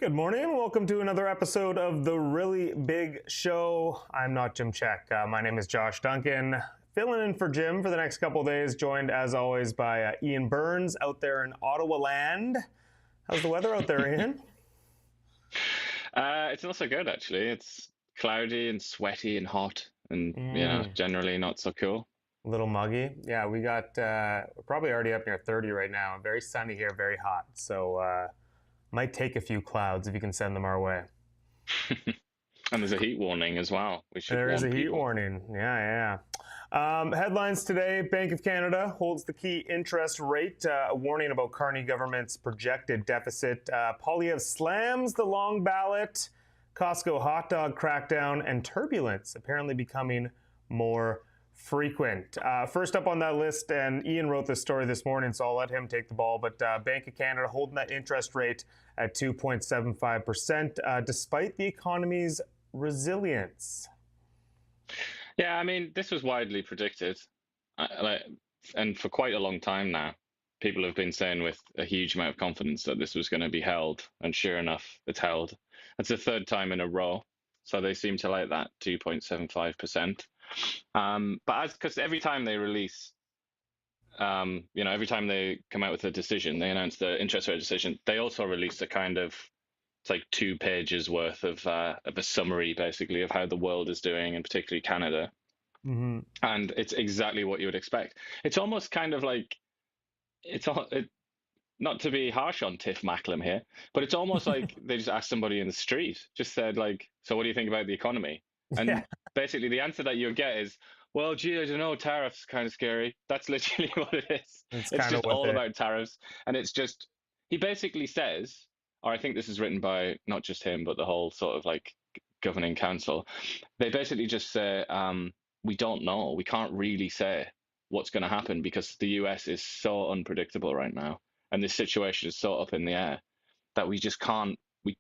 Good morning. Welcome to another episode of The Really Big Show. I'm not Jim Check. My name is Josh Duncan. Filling in for Jim for the next couple of days, joined as always by Ian Burns out there in Ottawa land. How's the weather out there, Ian? It's not so good actually. It's cloudy and sweaty and hot, and Mm, generally not so cool. a little muggy. Yeah, we're probably already up near 30 right now. Very sunny here, very hot. So might take a few clouds if you can send them our way. And there's a heat warning as well. We should There is warn a heat people. warning. Yeah. Headlines today: Bank of Canada holds the key interest rate, a warning about Carney government's projected deficit. Poilievre slams the long ballot. Costco hotdog crackdown, and turbulence apparently becoming more frequent. First up on that list, and Ian wrote this story this morning, so I'll let him take the ball. But Bank of Canada holding that interest rate at 2.75%, despite the economy's resilience. Yeah, I mean, this was widely predicted, like, and for quite a long time now, people have been saying with a huge amount of confidence that this was going to be held, and sure enough, it's held. It's the third time in a row, so they seem to like that 2.75%. But as because every time they release, every time they come out with a decision, they announce the interest rate decision. They also release a kind of it's like 2 pages worth of a summary, basically, of how the world is doing, and particularly Canada. Mm-hmm. And it's exactly what you would expect. It's almost kind of like not to be harsh on Tiff Macklem here, but it's almost like they just asked somebody in the street, just said like, "So what do you think about the economy?" Yeah, And basically the answer that you get is, "Well, gee, I don't know, tariffs kind of scary." That's literally what it is. that's It's kind of just what all they. about tariffs, and it's just he basically says, or I think this is written by not just him, but the whole sort of like governing council. They basically just say, "We don't know. We can't really say what's going to happen because the US is so unpredictable right now, and this situation is so up in the air that we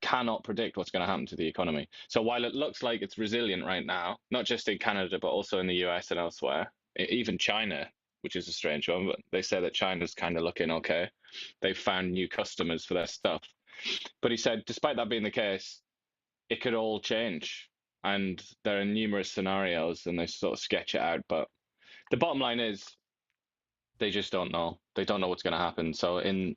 cannot predict what's going to happen to the economy. So while it looks like it's resilient right now, not just in Canada but also in the US and elsewhere, even China, which is a strange one, but they say that China's kind of looking okay. They've found new customers for their stuff. But he said, despite that being the case, it could all change. And there are numerous scenarios, and they sort of sketch it out. But the bottom line is, they just don't know. They don't know what's going to happen. So in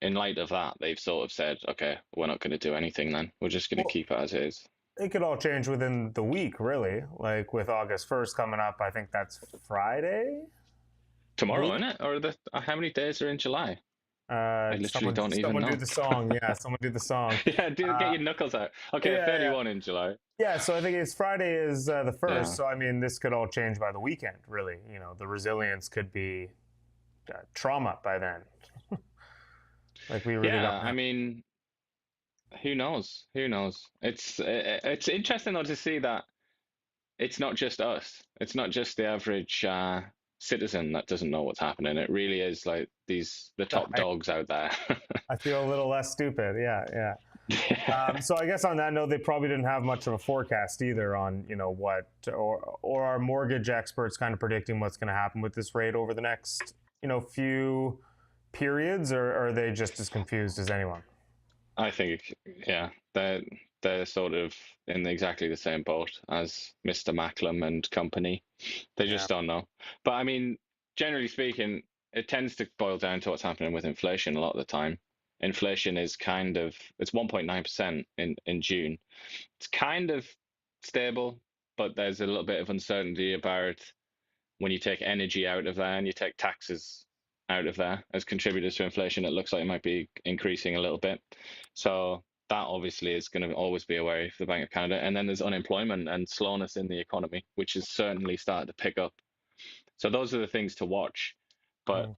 light of that, they've sort of said, okay, we're not going to do anything then. We're just going to Well, keep it as is. it could all change within the week, really. Like with August 1st coming up, I think that's Friday, I Tomorrow, believe. isn't it? Or how many days are in July? I literally don't even Someone do know. the song. Yeah, someone do the song. Yeah, do get Uh, your knuckles out. Okay, yeah, yeah. 31 in July. Yeah, so I think it's Friday is the first. Yeah. So I mean, this could all change by the weekend. Really, the resilience could be trauma by then. Like we really Yeah, don't I know. mean, who knows? Who knows? It's interesting though to see that it's not just us. It's not just the average citizen that doesn't know what's happening. It really is like the top I, dogs out there. I feel a little less stupid. Yeah, yeah. Yeah. So I guess on that note, they probably didn't have much of a forecast either on what or our mortgage experts kind of predicting what's going to happen with this rate over the next few periods, or are they just as confused as anyone? I think, yeah, they're sort of in exactly the same boat as Mr. Macklem and company. They Yeah. just don't know. But I mean, generally speaking, it tends to boil down to what's happening with inflation a lot of the time. Inflation is kind of it's 1.9% in June. It's kind of stable, but there's a little bit of uncertainty about when you take energy out of there and you take taxes out of there as contributors to inflation, it looks like it might be increasing a little bit. So that obviously is going to always be a worry for the Bank of Canada. And then there's unemployment and slowness in the economy, which has certainly started to pick up. So those are the things to watch. But Mm.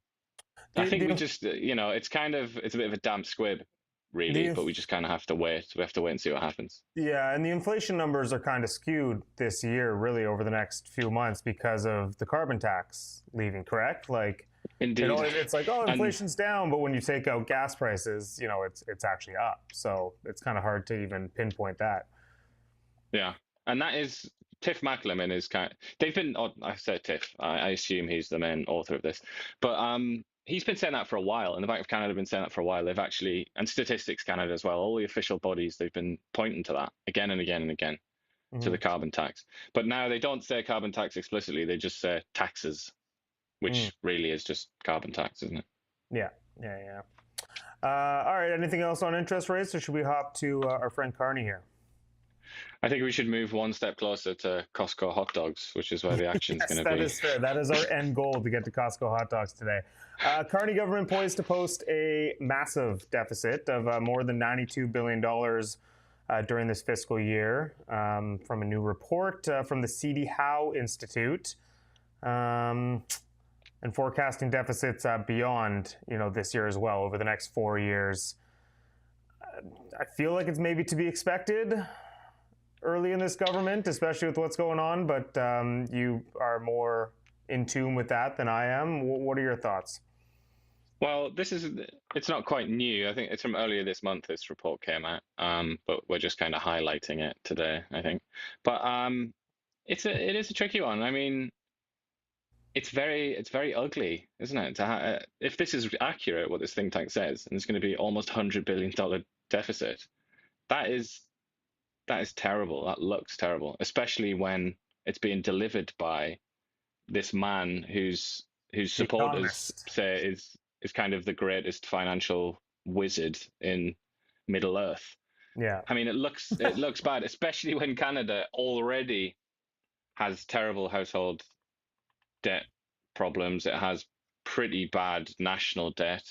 I The think we the just, it's a bit of a damp squib, really, the but we just kind of have to wait. We have to wait and see what happens. Yeah, and the inflation numbers are kind of skewed this year, really, over the next few months because of the carbon tax leaving, correct? Like Indeed. it's like, oh, And inflation's down, but when you take out gas prices, it's actually up. So it's kind of hard to even pinpoint that. yeah, and that is Tiff Macklem is kind. They've been. Oh, I said Tiff. I assume he's the main author of this, but he's been saying that for a while, and the Bank of Canada have been saying that for a while. They've actually, and Statistics Canada as well, all the official bodies, they've been pointing to that again and again and again, to Mm-hmm. the carbon tax. But now they don't say carbon tax explicitly, they just say taxes, Mm. which really is just carbon tax, isn't it? Yeah, yeah, yeah. All right. Anything else on interest rates, or should we hop to our friend Carney here? I think we should move one step closer to Costco hot dogs, which is where the action's Yes, going to that be. is fair. That is our end goal to get to Costco hot dogs today. Carney government poised to post a massive deficit of more than $92 billion during this fiscal year, from a new report from the C.D. Howe Institute, and forecasting deficits beyond this year as well over the next 4 years. I feel like it's maybe to be expected early in this government, especially with what's going on, but you are more in tune with that than I am. What are your thoughts? Well, it's not quite new. I think it's from earlier this month this report came out, but we're just kind of highlighting it today, I think. But it is a tricky one. I mean, it's very ugly, isn't it? If this is accurate, what this think tank says, and it's going to be almost $100 billion deficit, that is that is terrible. That looks terrible, especially when it's being delivered by this man whose The supporters Economist. say is kind of the greatest financial wizard in Middle Earth. Yeah. I mean, it looks bad, especially when Canada already has terrible household debt problems. It has pretty bad national debt.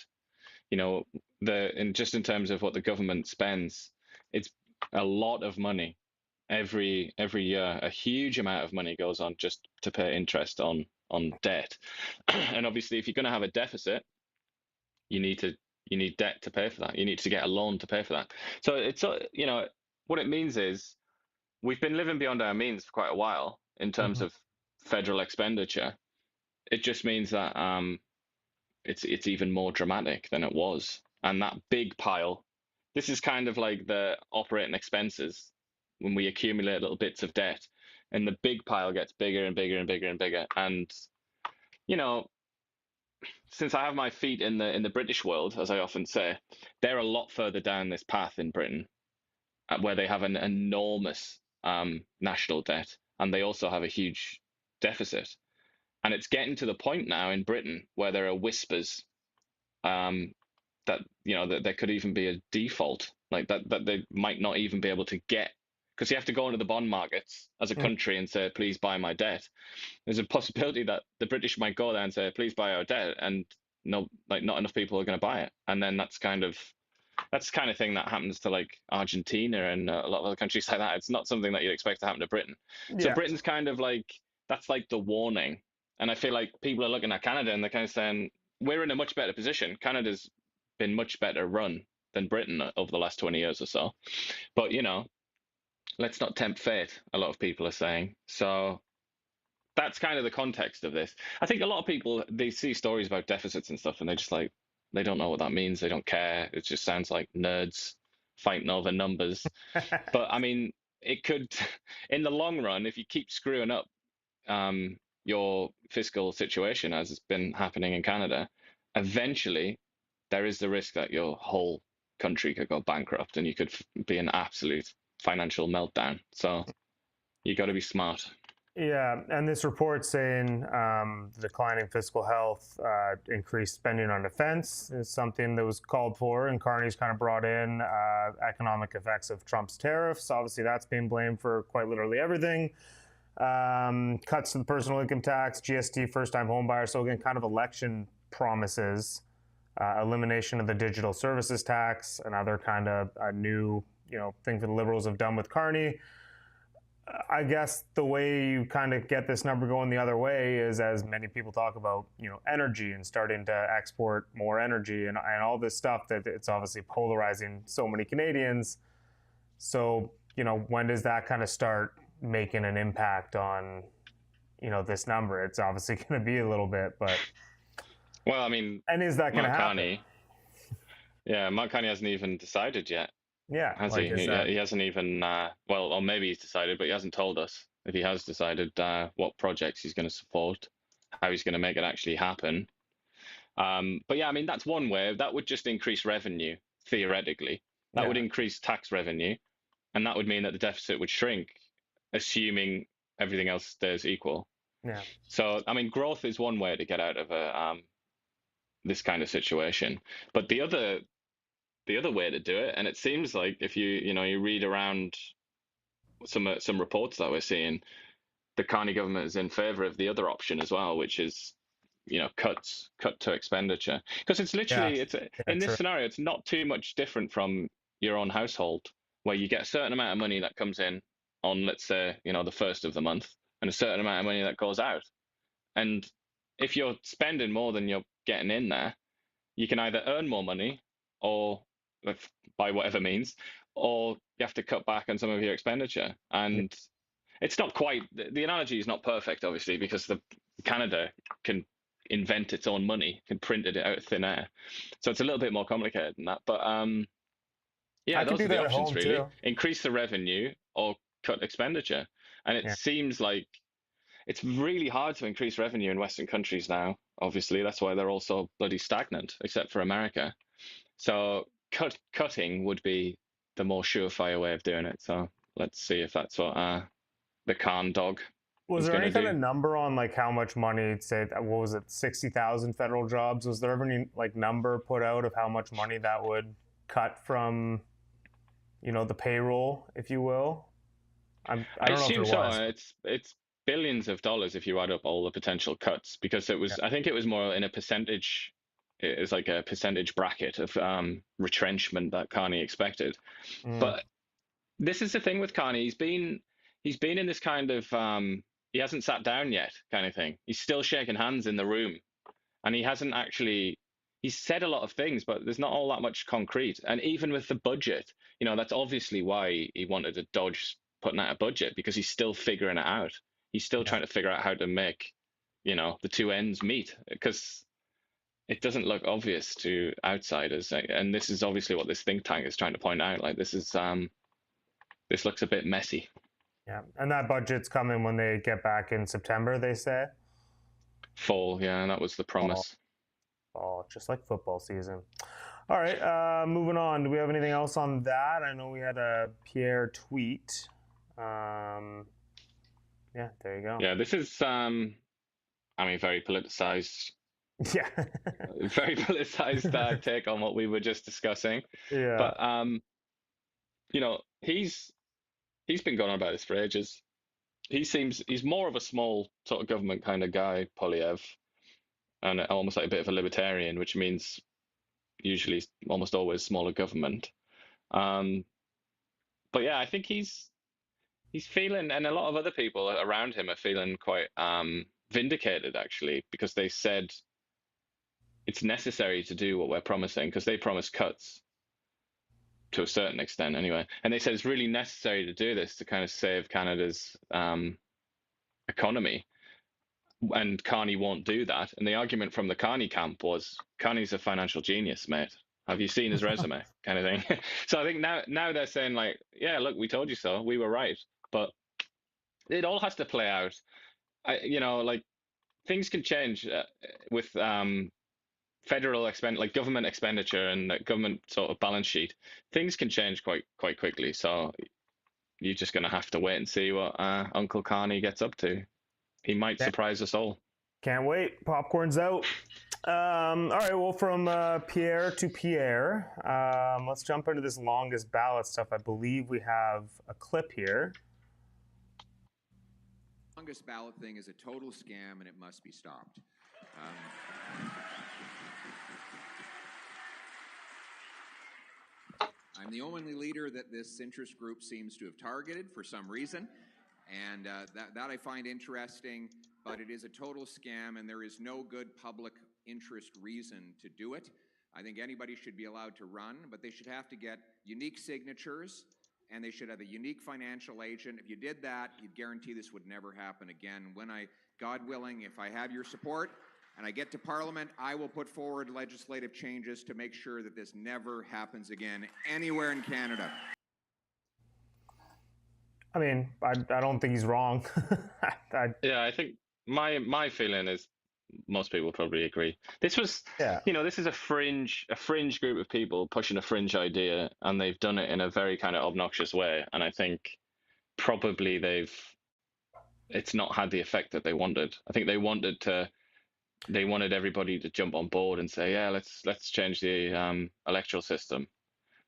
You know, in terms of what the government spends, it's a lot of money every year. A huge amount of money goes on just to pay interest on debt. And obviously, if you're going to have a deficit, you need to you need debt to pay for that. You need to get a loan to pay for that. So what it means is we've been living beyond our means for quite a while in terms Mhm. of federal expenditure. It just means that it's even more dramatic than it was. And that big pile, this is kind of like the operating expenses when we accumulate little bits of debt, and the big pile gets bigger and bigger and bigger and bigger. And you know, since I have my feet in the British world, as I often say, they're a lot further down this path in Britain, where they have an enormous national debt, and they also have a huge deficit. And it's getting to the point now in Britain where there are whispers um, that there could even be a default, like that they might not even be able to get, because you have to go into the bond markets as a Mm. country and say, please buy my debt. There's a possibility that the British might go there and say, please buy our debt, and no, like not enough people are going to buy it, and then that's the kind of thing that happens to like Argentina and a lot of other countries like that. It's not something that you'd expect to happen to Britain. So Yeah. Britain's kind of like, that's like the warning. And I feel like people are looking at Canada and they're kind of saying, we're in a much better position. Canada's been much better run than Britain over the last 20 years or so. But, let's not tempt fate, a lot of people are saying. So that's kind of the context of this. I think a lot of people, they see stories about deficits and stuff and they just like, they don't know what that means. They don't care. It just sounds like nerds fighting over numbers. But I mean, it could, in the long run, if you keep screwing up your fiscal situation, as it's been happening in Canada, eventually there is the risk that your whole country could go bankrupt and you could be an absolute financial meltdown. So you got to be smart. Yeah, and this report saying declining fiscal health, increased spending on defense is something that was called for, and Carney's kind of brought in economic effects of Trump's tariffs. Obviously, that's being blamed for quite literally everything. Cuts to the personal income tax, GST, first-time home buyer. So again, kind of election promises, elimination of the digital services tax, another kind of a new thing for the Liberals have done with Carney. I guess the way you kind of get this number going the other way is, as many people talk about, energy and starting to export more energy and all this stuff, that it's obviously polarizing so many Canadians. So, when does that kind of start making an impact on, this number? It's obviously going to be a little bit, but. Well, I mean, And is that going to Mark happen? Carney, yeah, Mark Carney hasn't even decided yet, Yeah, has like he? I said. He hasn't even, well, or maybe he's decided, but he hasn't told us if he has decided what projects he's going to support, how he's going to make it actually happen. But yeah, I mean, that's one way. That would just increase revenue, theoretically. That would Yeah. increase tax revenue, and that would mean that the deficit would shrink, assuming everything else stays equal. Yeah. So, I mean, growth is one way to get out of this kind of situation. But the other way to do it, and it seems like if you read around some reports that we're seeing, the Carney government is in favor of the other option as well, which is cut to expenditure, because it's Yeah. literally Yeah. in this True. scenario it's not too much different from your own household, where you get a certain amount of money that comes in on, let's say, the first of the month, and a certain amount of money that goes out. And if you're spending more than you're getting in there, you can either earn more money, or by whatever means, or you have to cut back on some of your expenditure. Yeah. And it's not quite, the analogy is not perfect, obviously, because the Canada can invent its own money, can print it out of thin air. So it's a little bit more complicated than that. But I yeah, could those do are the that at options home really. too. Increase the revenue or cut expenditure. And it Yeah. seems like it's really hard to increase revenue in Western countries now. Obviously, that's why they're all so bloody stagnant, except for America. So cutting would be the more surefire way of doing it. So let's see if that's what the Khan dog Was is there going any to kind do. of number on like how much money, say, what was it, 60,000 federal jobs? Was there ever any like number put out of how much money that would cut from, the payroll, if you will? I I don't know if there assume so. was. It's billions of dollars if you add up all the potential cuts, because it Yeah. was, I think it was more in a percentage. It's like a percentage bracket of retrenchment that Carney expected. Mm, But this is the thing with Carney. He's been in this kind of he hasn't sat down yet kind of thing. He's still shaking hands in the room, and he hasn't actually. He's said a lot of things, but there's not all that much concrete. And even with the budget, that's obviously why he wanted to dodge putting out a budget, because he's still figuring it out. He's still yeah. trying to figure out how to make, the two ends meet, because it doesn't look obvious to outsiders. And this is obviously what this think tank is trying to point out. Like, this looks a bit messy. Yeah. And that budget's coming when they get back in September, they say. Fall, yeah, that was the Oh, promise. oh, just like football season. All right, moving on. Do we have anything else on that? I know we had a Pierre tweet. Yeah, there you go. Yeah, this is I mean, very politicized, Yeah. very politicized take on what we were just discussing. Yeah. But he's been going on about this for ages. He's more of a small sort of government kind of guy, Poilievre, and almost like a bit of a libertarian, which means usually almost always smaller government. Um, but yeah, I think he's feeling, and a lot of other people around him are feeling quite vindicated, actually, because they said it's necessary to do what we're promising, because they promised cuts to a certain extent anyway, and they said it's really necessary to do this to kind of save Canada's economy, and Carney won't do that. And the argument from the Carney camp was, Carney's a financial genius, mate. Have you seen his resume, kind of thing. So I think now they're saying, like, yeah, look, we told you so, we were right. But it all has to play out. Like, things can change with federal like government expenditure and government sort of balance sheet. Things can change quite quickly. So you're just going to have to wait and see what Uncle Carney gets up to. He might surprise us all. Can't wait. Popcorn's out. All right, well, from Pierre to Pierre, let's jump into this longest ballot stuff. I believe we have a clip here. Longest ballot thing is a total scam, and it must be stopped. I'm the only leader that this interest group seems to have targeted for some reason, and that I find interesting, but it is a total scam, and there is no good public interest reason to do it. I think anybody should be allowed to run, but they should have to get unique signatures, and they should have a unique financial agent. If you did that, you'd guarantee this would never happen again. God willing, if I have your support and I get to Parliament, I will put forward legislative changes to make sure that this never happens again anywhere in Canada. I mean, I don't think he's wrong. Yeah, I think my feeling is most people probably agree. This was, Yeah. this is a fringe group of people pushing a fringe idea, and they've done it in a very kind of obnoxious way. And I think probably it's not had the effect that they wanted. I think they wanted everybody to jump on board and say, yeah, let's change the electoral system.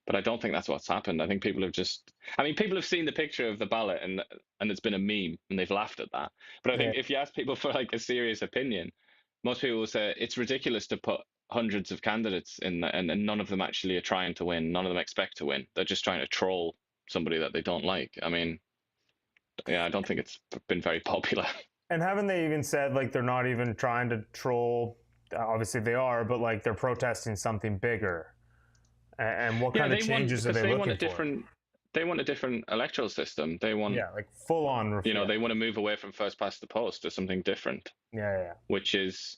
But I don't think that's what's happened. I think people have seen the picture of the ballot, and it's been a meme and they've laughed at that. But I think if you ask people for like a serious opinion, most people will say it's ridiculous to put hundreds of candidates in there, and none of them actually are trying to win. None of them expect to win. They're just trying to troll somebody that they don't like. I mean, yeah, I don't think it's been very popular. And haven't they even said like they're not even trying to troll? Obviously they are, but like they're protesting something bigger. And what kind of changes are they looking for? They want a different electoral system. They want, like full on. they want to move away from first past the post to something different. Yeah. Which is,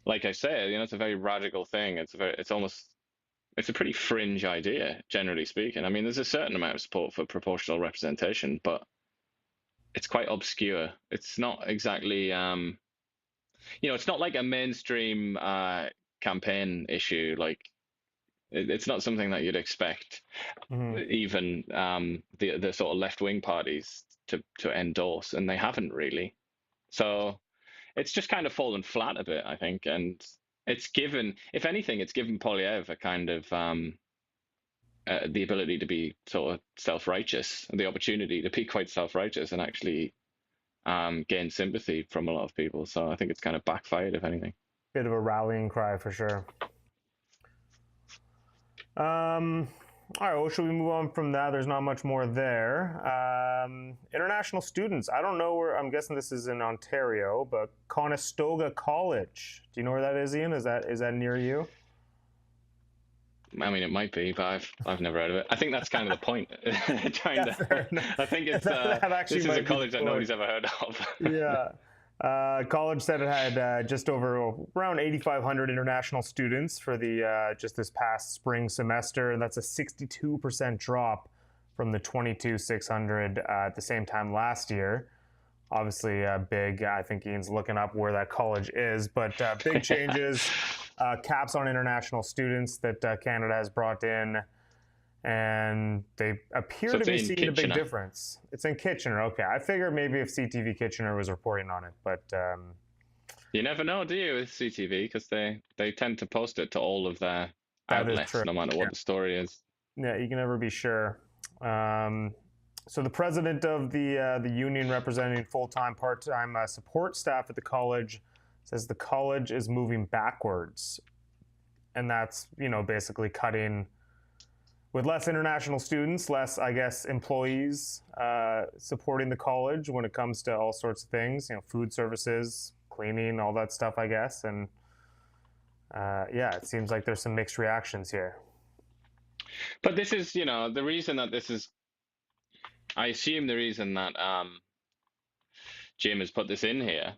like I say, it's a very radical thing. It's a pretty fringe idea, generally speaking. I mean, there's a certain amount of support for proportional representation, but it's quite obscure. It's not exactly, it's not like a mainstream campaign issue. Like, it's not something that you'd expect even the sort of left-wing parties to endorse, and they haven't really. So it's just kind of fallen flat a bit, I think. And it's given, if anything, it's given Poilievre a kind of the ability to be sort of self-righteous, and the opportunity to be quite self-righteous and actually gain sympathy from a lot of people. So I think it's kind of backfired, if anything. Bit of a rallying cry for sure. All right, well, should we move on from that? There's not much more there. International students. I don't know where, I'm guessing this is in Ontario, but Conestoga College. Do you know where that is, Ian? Is that near you? I mean, it might be, but I've never heard of it. I think that's kind of the point. I think it's this is a college that nobody's ever heard of. Yeah. College said it had just over around 8,500 international students for the just this past spring semester, and that's a 62% drop from the 22,600 at the same time last year. Obviously, big. I think Ian's looking up where that college is, but big changes, caps on international students that Canada has brought in. And they appear to be seeing a big difference. It's in Kitchener. Okay, I figured maybe if CTV Kitchener was reporting on it, but you never know, do you, with CTV? Because they tend to post it to all of their outlets, no matter what the story is. Yeah, you can never be sure. So the president of the union representing full-time, part-time support staff at the college says the college is moving backwards, and that's basically cutting. With less international students, less, I guess, employees supporting the college when it comes to all sorts of things, food services, cleaning, all that stuff, I guess. And it seems like there's some mixed reactions here. But this is, the reason that this is, I assume the reason that Jim has put this in here,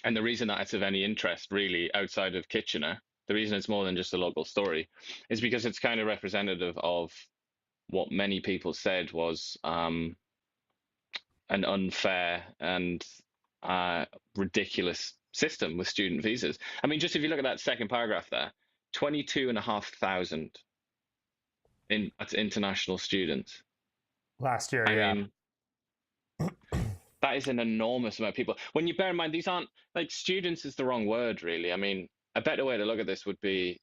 and the reason that it's of any interest really outside of Kitchener, the reason it's more than just a local story is because it's kind of representative of what many people said was an unfair and ridiculous system with student visas. I mean, just if you look at that second paragraph there, 22,500 that's international students. Last year, I mean, that is an enormous amount of people. When you bear in mind, these aren't, like, students is the wrong word, really. I mean, a better way to look at this would be,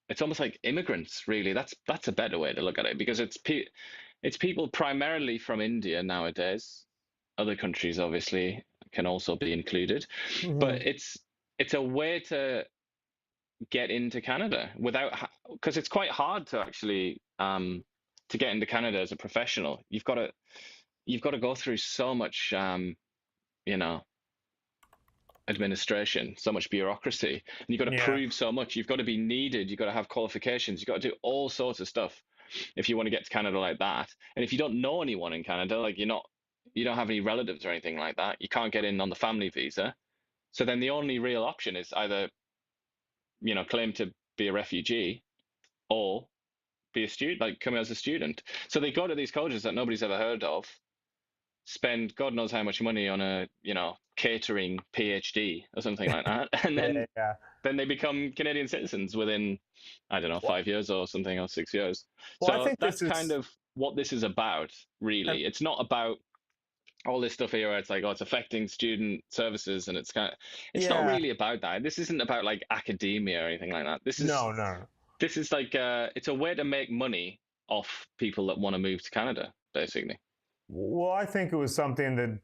it's almost like immigrants, really. That's a better way to look at it, because it's people primarily from India nowadays. Other countries obviously can also be included, but it's a way to get into Canada because it's quite hard to actually to get into Canada as a professional. You've got to go through so much administration, so much bureaucracy, and you've got to prove so much. You've got to be needed, you've got to have qualifications, you've got to do all sorts of stuff if you want to get to Canada like that. And if you don't know anyone in Canada, like you don't have any relatives or anything like that, you can't get in on the family visa. So then the only real option is either claim to be a refugee or be a student, like come as a student. So they go to these colleges that nobody's ever heard of, spend God knows how much money on a catering PhD or something like that, and then Yeah. then they become Canadian citizens within, I don't know, 5 years or something, or 6 years. Well, I So think that's this kind is, of what this is about, and really. It's not about all this stuff here where it's like, oh, it's affecting student services, and it's not yeah, really about that. This isn't about like academia or anything like that. no. This is like it's a way to make money off people that want to move to Canada, basically. Well, I think it was something that,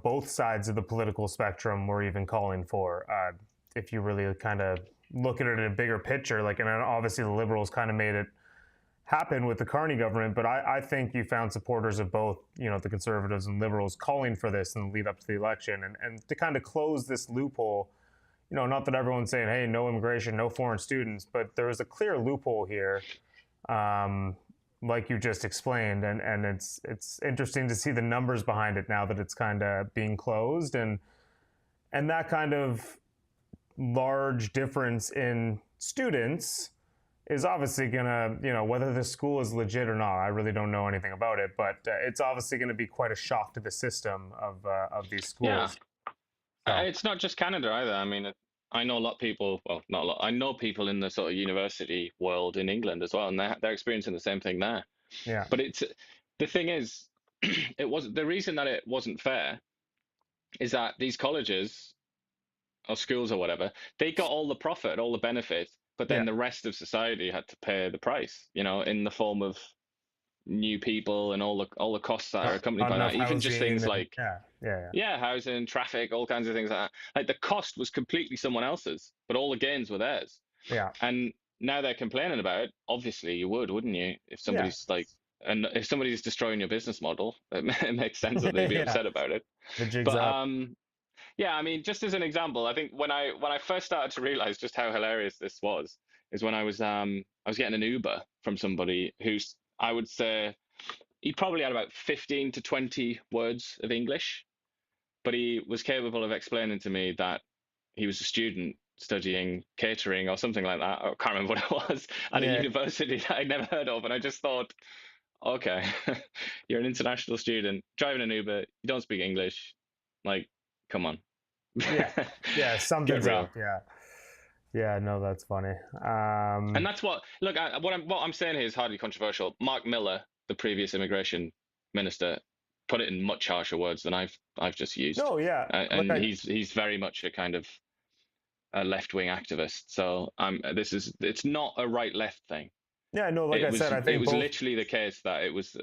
both sides of the political spectrum were even calling for. If you really kind of look at it in a bigger picture, like, and obviously the Liberals kind of made it happen with the Carney government, but I think you found supporters of both, the Conservatives and Liberals calling for this in the lead up to the election, and to kind of close this loophole. Not that everyone's saying, hey, no immigration, no foreign students, but there was a clear loophole here, like you just explained, and it's interesting to see the numbers behind it now that it's kind of being closed, and that kind of large difference in students is obviously gonna, whether the school is legit or not, I really don't know anything about it, but it's obviously going to be quite a shock to the system of these Yeah, schools. So, it's not just Canada either. I mean, I know a lot of people. Well, not a lot. I know people in the sort of university world in England as well, and they're experiencing the same thing there. yeah, But the thing is, it was the reason that it wasn't fair is that these colleges or schools or whatever, they got all the profit, all the benefit, but then yeah, the rest of society had to pay the price, in the form of new people and all the costs that are accompanied not by enough that. Even just housing, things and like yeah. housing, traffic, all kinds of things like that. Like the cost was completely someone else's, but all the gains were theirs. Yeah. And now they're complaining about it. Obviously, you would, wouldn't you? If Yeah. somebody's like, and if somebody's destroying your business model, it makes sense that they'd be Yeah. upset about it. The jig's But up. yeah, I mean, just as an example, I think when I first started to realize just how hilarious this was, is when I was getting an Uber from somebody who's, I would say, he probably had about 15 to 20 words of English, but he was capable of explaining to me that he was a student studying catering or something like that. I can't remember what it was, at a Yeah. university that I'd never heard of. And I just thought, okay, you're an international student driving an Uber, you don't speak English. Like, come on. Yeah. Get Something's real. up. Yeah. No, that's funny. And that's what, look, what I'm saying here is hardly controversial. Mark Miller, the previous immigration minister, put it in much harsher words than I've just used. No, yeah. Look, And he's very much a kind of a left-wing activist. So it's not a right-left thing. yeah, no, like It I was said, I it think was literally the case that it was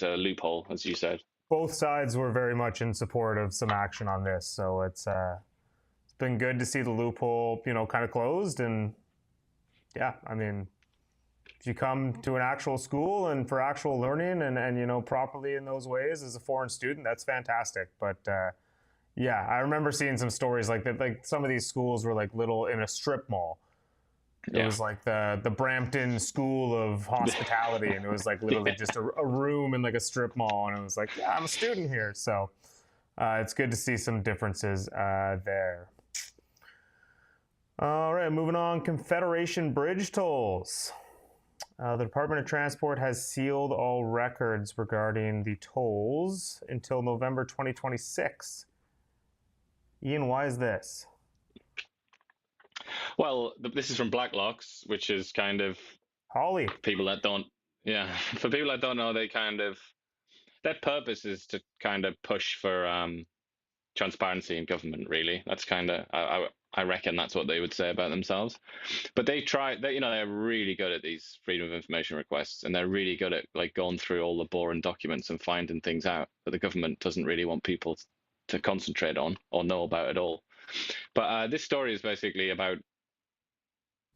a loophole, as you said. both sides were very much in support of some action on this. So it's been good to see the loophole, kind of closed. And yeah, I mean, if you come to an actual school and for actual learning and properly in those ways as a foreign student, that's fantastic. But yeah, I remember seeing some stories like that. Like some of these schools were like little in a strip mall. It was like the Brampton School of Hospitality, and it was like literally just a room in like a strip mall, and it was like, yeah, I'm a student here, so it's good to see some differences there. All right, moving on. Confederation bridge tolls. The Department of Transport has sealed all records regarding the tolls until November 2026. Ian, why is this? Well, this is from Blacklocks, which is kind of Holly. people that don't, yeah, for people that don't know, their purpose is to kind of push for transparency in government. Really, that's kind of I reckon that's what they would say about themselves. But they're really good at these freedom of information requests, and they're really good at like going through all the boring documents and finding things out that the government doesn't really want people to concentrate on or know about at all. But this story is basically about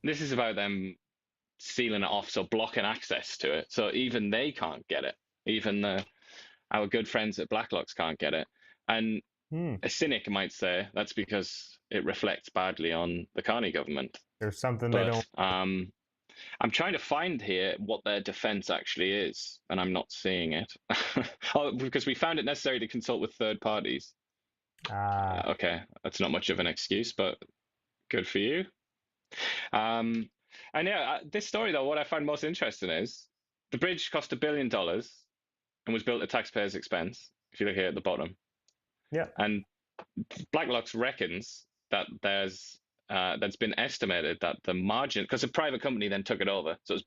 them sealing it off, so blocking access to it, so even they can't get it. Even our good friends at Blacklocks can't get it. And a cynic might say that's because it reflects badly on the Carney government. There's something But they don't. I'm trying to find here what their defense actually is, and I'm not seeing it. Oh, because we found it necessary to consult with third parties. Okay, that's not much of an excuse, but good for you. And yeah, this story though, what I find most interesting is the bridge cost $1 billion and was built at taxpayers' expense. If you look here at the bottom, Yeah. and Blacklock's reckons that that's been estimated that the margin, because a private company then took it over, so it's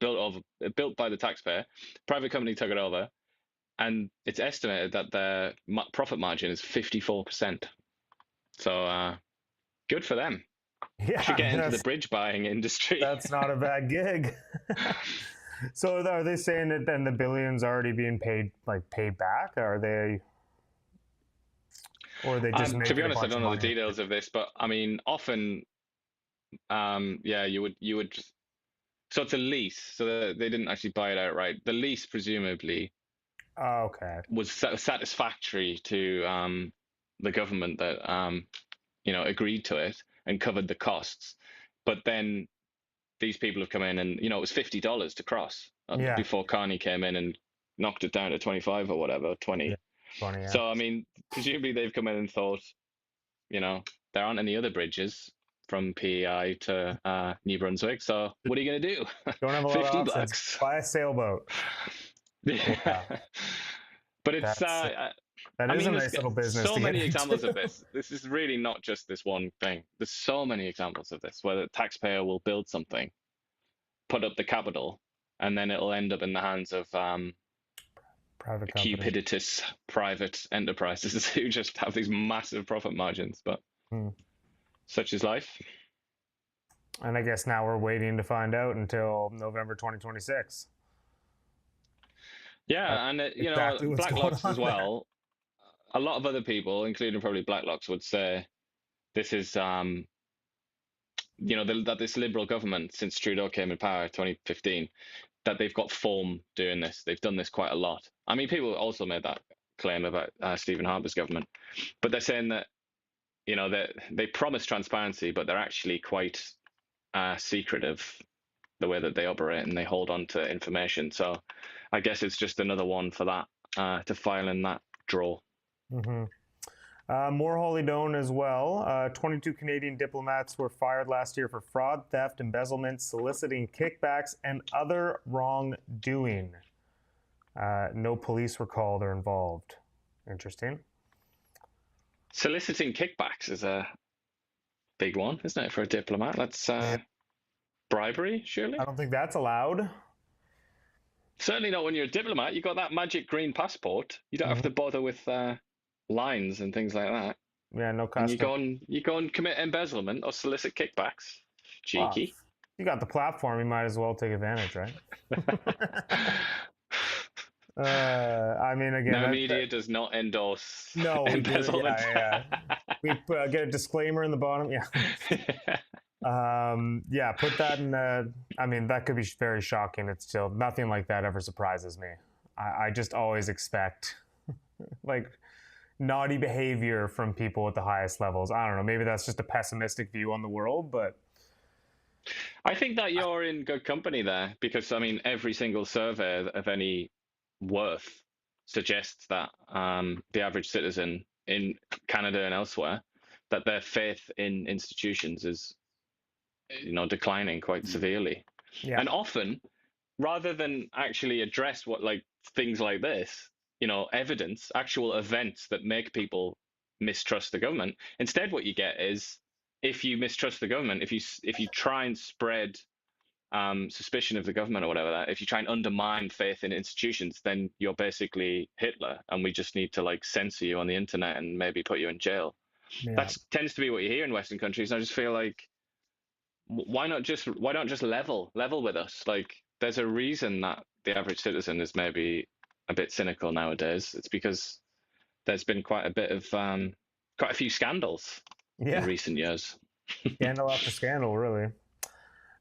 built by the taxpayer. Private company took it over, and it's estimated that their profit margin is 54%. So good for them. Yeah, Should get into the bridge buying industry. That's not a bad gig. So are they saying that then the billions already being paid back? Or are they just making to be a honest, I bunch don't of know the money? details of this, but I mean, often, yeah, you would. So it's a lease, so they didn't actually buy it outright. The lease presumably Oh, okay. was satisfactory to the government that agreed to it and covered the costs. But then these people have come in, and it was $50 to cross Yeah. before Carney came in and knocked it down to 25 or whatever, 20. Yeah. 20, yeah. So I mean, presumably they've come in and thought, there aren't any other bridges from PEI to New Brunswick. So what are you going to do? Don't have a lot of options. $50. Buy a sailboat. Yeah. But it's That I is mean, a nice little business. so to many get examples into. of this. This is really not just this one thing. There's so many examples of this where the taxpayer will build something, put up the capital, and then it'll end up in the hands of Private company. cupiditous private enterprises who just have these massive profit margins. But such is life. And I guess now we're waiting to find out until November 2026. Yeah, and exactly what's going Blacklocks on as well. A lot of other people, including probably Blacklocks, would say this is that this Liberal government, since Trudeau came in power 2015, that they've got form doing this. They've done this quite a lot. I mean, people also made that claim about Stephen Harper's government, but they're saying that that they promise transparency, but they're actually quite secretive the way that they operate, and they hold on to information. So I guess it's just another one for that to file in that drawer. More Holy Down as well. 22 Canadian diplomats were fired last year for fraud, theft, embezzlement, soliciting kickbacks, and other wrongdoing. No police were called or involved. Interesting. Soliciting kickbacks is a big one, isn't it, for a diplomat? That's bribery, surely? I don't think that's allowed. Certainly not when you're a diplomat. You got that magic green passport. You don't have to bother with lines and things like that. Yeah, no And custom. you go and commit embezzlement or solicit kickbacks. Cheeky. Well, you got the platform. You might as well take advantage, right? I mean, again, no media does not endorse embezzlement. embezzlement. Yeah. We get a disclaimer in the bottom. Yeah. Yeah, put that in I mean, that could be very shocking. It's still nothing like that ever surprises me. I just always expect like naughty behavior from people at the highest levels. I don't know. Maybe that's just a pessimistic view on the world, but I think that you're in good company there, because I mean, every single survey of any worth suggests that the average citizen in Canada and elsewhere, that their faith in institutions is declining quite severely. yeah. And often, rather than actually address things like this, evidence, actual events that make people mistrust the government, instead what you get is, if you mistrust the government, if you try and spread suspicion of the government or whatever, if you try and undermine faith in institutions, then you're basically Hitler, and we just need to censor you on the internet and maybe put you in jail. Yeah. That tends to be what you hear in Western countries. And I just feel like, why not just level with us? Like, there's a reason that the average citizen is maybe a bit cynical nowadays. It's because there's been quite a few scandals in recent years. Scandal after scandal, really.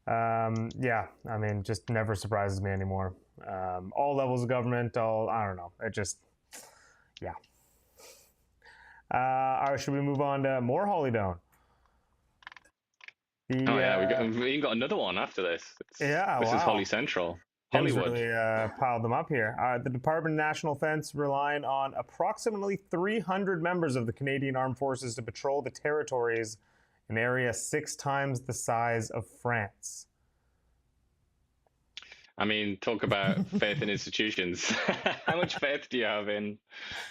Yeah, I mean, just never surprises me anymore. All levels of government, I don't know. It just, yeah. All right, should we move on to more Holy Down? We even got another one after this. This is Holly Central. Tim's Hollywood. really piled them up here. The Department of National Defense relying on approximately 300 members of the Canadian Armed Forces to patrol the territories, an area 6 times the size of France. I mean, talk about faith in institutions. How much faith do you have in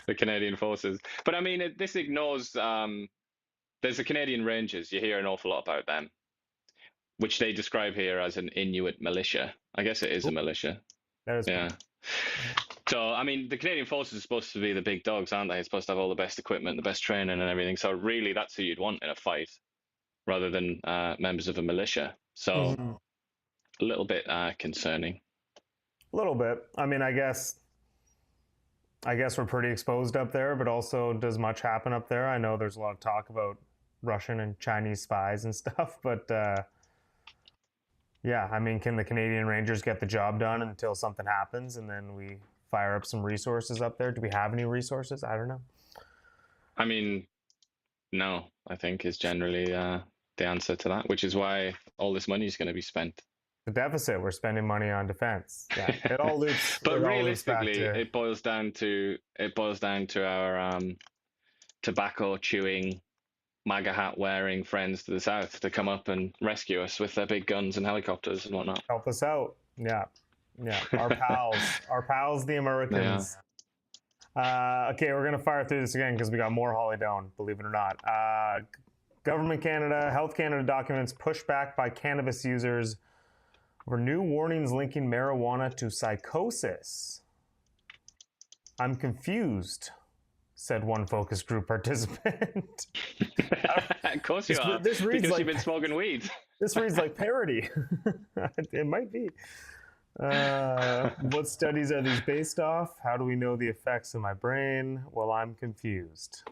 the Canadian forces? But I mean, this ignores. There's the Canadian Rangers. You hear an awful lot about them, which they describe here as an Inuit militia. I guess it is a militia. That is Yeah. So, I mean, the Canadian Forces are supposed to be the big dogs, aren't they? It's supposed to have all the best equipment, the best training and everything. So really, that's who you'd want in a fight rather than members of a militia. So a little bit concerning. A little bit. I mean, I guess we're pretty exposed up there, but also does much happen up there? I know there's a lot of talk about Russian and Chinese spies and stuff, but yeah, I mean, can the Canadian Rangers get the job done until something happens and then we fire up some resources up there? Do we have any resources? I don't know. I mean, no, I think is generally the answer to that, which is why all this money is going to be spent. The deficit, we're spending money on defense. Yeah, it all loops. But realistically, it boils down to our tobacco chewing, MAGA hat wearing friends to the south to come up and rescue us with their big guns and helicopters and whatnot. Help us out. Yeah. Our pals, the Americans. Okay, we're gonna fire through this again because we got more Holly down, believe it or not. Government Canada, Health Canada documents pushback by cannabis users over new warnings linking marijuana to psychosis. I'm confused, said one focus group participant. Of course you are, this reads because like, you've been smoking weed. This reads like parody. It might be. What studies are these based off? How do we know the effects in my brain? Well, I'm confused.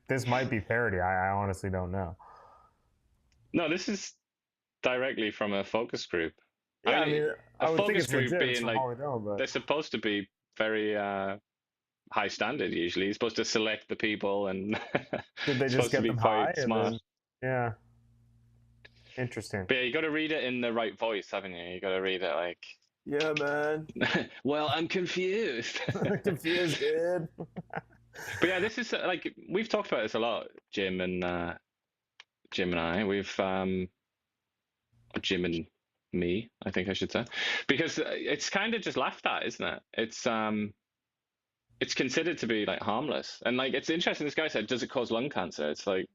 This might be parody. I honestly don't know. No, this is directly from a focus group. Yeah, I mean a would think focus it's group legit, being like, but they're supposed to be very high standard usually. You're supposed to select the people and did they just get them high? Smart. Yeah. Interesting. But yeah, you got to read it in the right voice, haven't you? You got to read it like, yeah, man. Well, I'm confused. Confused, dude. But yeah, this is like, we've talked about this a lot, Jim and I. We've Jim and me, I think I should say, because it's kind of just laughed at, isn't it? It's considered to be like harmless, and like it's interesting. This guy said, "Does it cause lung cancer?" It's like,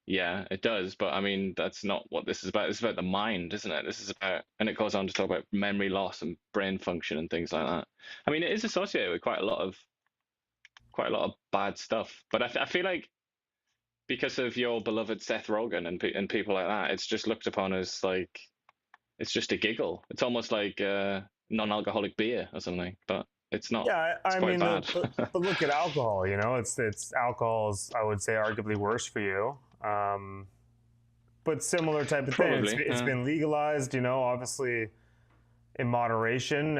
yeah, it does, but I mean, that's not what this is about. It's about the mind, isn't it? This is about, and it goes on to talk about memory loss and brain function and things like that. I mean, it is associated with quite a lot of bad stuff, but I feel like because of your beloved Seth Rogen and people like that, it's just looked upon as like, it's just a giggle. It's almost like non-alcoholic beer or something, but it's not. Yeah, I mean, bad. but look at alcohol. You know, it's alcohol's, I would say, arguably worse for you. But similar type of Probably, thing. It's been legalized. You know, obviously in moderation.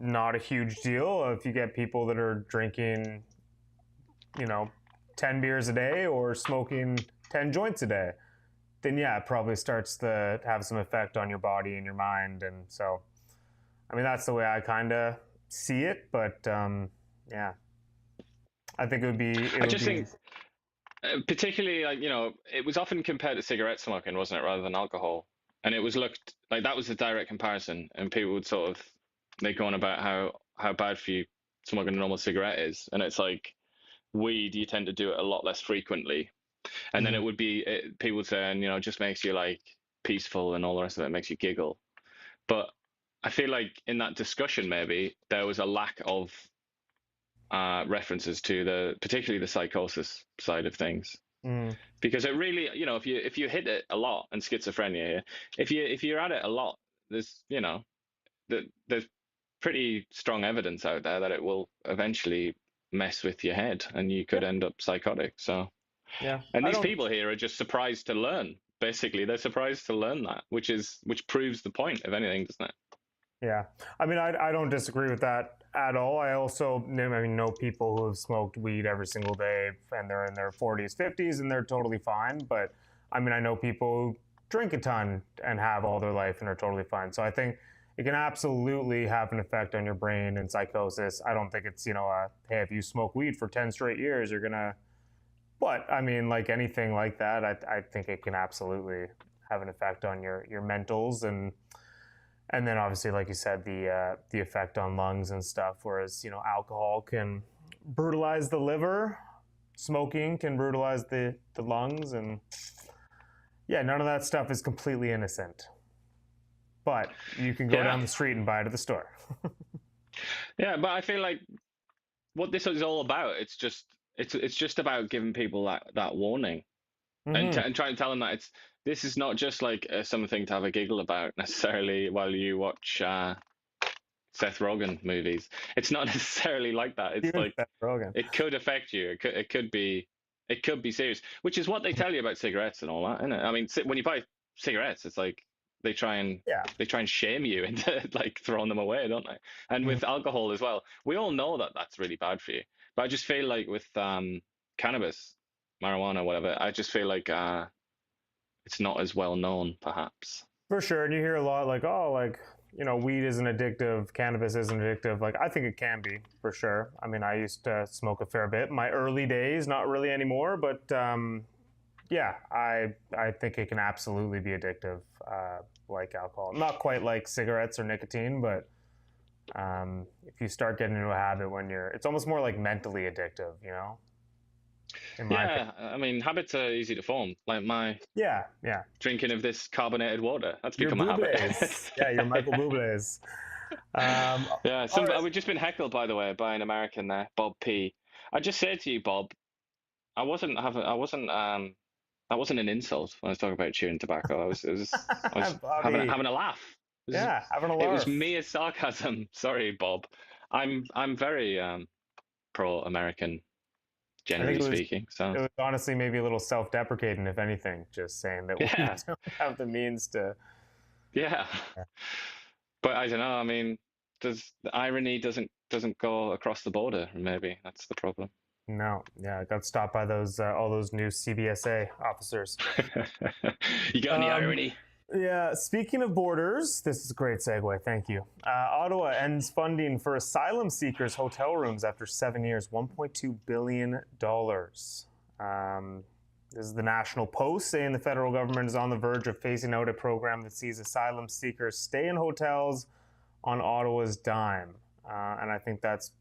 Not a huge deal if you get people that are drinking, 10 beers a day or smoking 10 joints a day, then yeah, it probably starts to have some effect on your body and your mind. And so, I mean, that's the way I kind of see it. But yeah, I think it would be. I just think, particularly, like, it was often compared to cigarette smoking, wasn't it, rather than alcohol? And it was looked like that was a direct comparison, and people would sort of, they go on about how bad for you smoking a normal cigarette is, and it's like, weed, you tend to do it a lot less frequently, and then it would be people would say, and it just makes you like peaceful and all the rest of it, makes you giggle. But I feel like in that discussion, maybe there was a lack of references to particularly the psychosis side of things, because it really, if you hit it a lot, and schizophrenia, if you're at it a lot, there's there's pretty strong evidence out there that it will eventually mess with your head and you could end up psychotic. So yeah, and these people here are just surprised to learn. Basically, they're surprised to learn that, which proves the point of anything, doesn't it? Yeah, I mean, I don't disagree with that at all. I also know people who have smoked weed every single day and they're in their 40s, 50s, and they're totally fine. But I mean, I know people who drink a ton and have all their life and are totally fine. So I think it can absolutely have an effect on your brain and psychosis. I don't think it's, hey, if you smoke weed for 10 straight years, you're going to, but I mean, like anything like that, I think it can absolutely have an effect on your mentals. And And then obviously, like you said, the effect on lungs and stuff. Whereas alcohol can brutalize the liver, smoking can brutalize the lungs, and yeah, none of that stuff is completely innocent. But you can go down the street and buy it at the store. Yeah, but I feel like what this is all about, it's just about giving people that warning and Mm-hmm. and trying to tell them that this is not just like something to have a giggle about necessarily while you watch Seth Rogen movies. It's not necessarily like that. It's Even like Seth Rogen. it could affect you. It could be serious, which is what they tell you about cigarettes and all that, isn't it? I mean, when you buy cigarettes, it's like they try and Yeah. shame you into like throwing them away, don't they? And with alcohol as well, we all know that that's really bad for you. But I just feel like with cannabis, marijuana, whatever, I just feel like it's not as well known, perhaps. For sure. And you hear a lot like, oh, like, weed isn't addictive, cannabis isn't addictive. Like, I think it can be, for sure. I mean, I used to smoke a fair bit in my early days, not really anymore, but yeah, I think it can absolutely be addictive, like alcohol. Not quite like cigarettes or nicotine, but if you start getting into a habit it's almost more like mentally addictive, in my opinion. Yeah, I mean, habits are easy to form. Like my Yeah, drinking of this carbonated water, that's your become a habit. Bublés. Yeah, your Michael Bublés. Yeah, All right. we've just been heckled, by the way, by an American there, Bob P. I just said to you, Bob, that wasn't an insult when I was talking about chewing tobacco. I was Bobby. having a laugh. Yeah, having a It laugh. was mere sarcasm. Sorry, Bob. I'm very pro-American, generally speaking. So it was honestly maybe a little self-deprecating, if anything, just saying that we don't have the means to. Yeah. But I don't know. I mean, the irony doesn't go across the border? Maybe that's the problem. No, yeah, it got stopped by those all those new CBSA officers. You got any irony? Yeah, speaking of borders, this is a great segue. Thank you. Ottawa ends funding for asylum seekers' hotel rooms after 7 years, $1.2 billion. This is the National Post saying the federal government is on the verge of phasing out a program that sees asylum seekers stay in hotels on Ottawa's dime. And I think that's,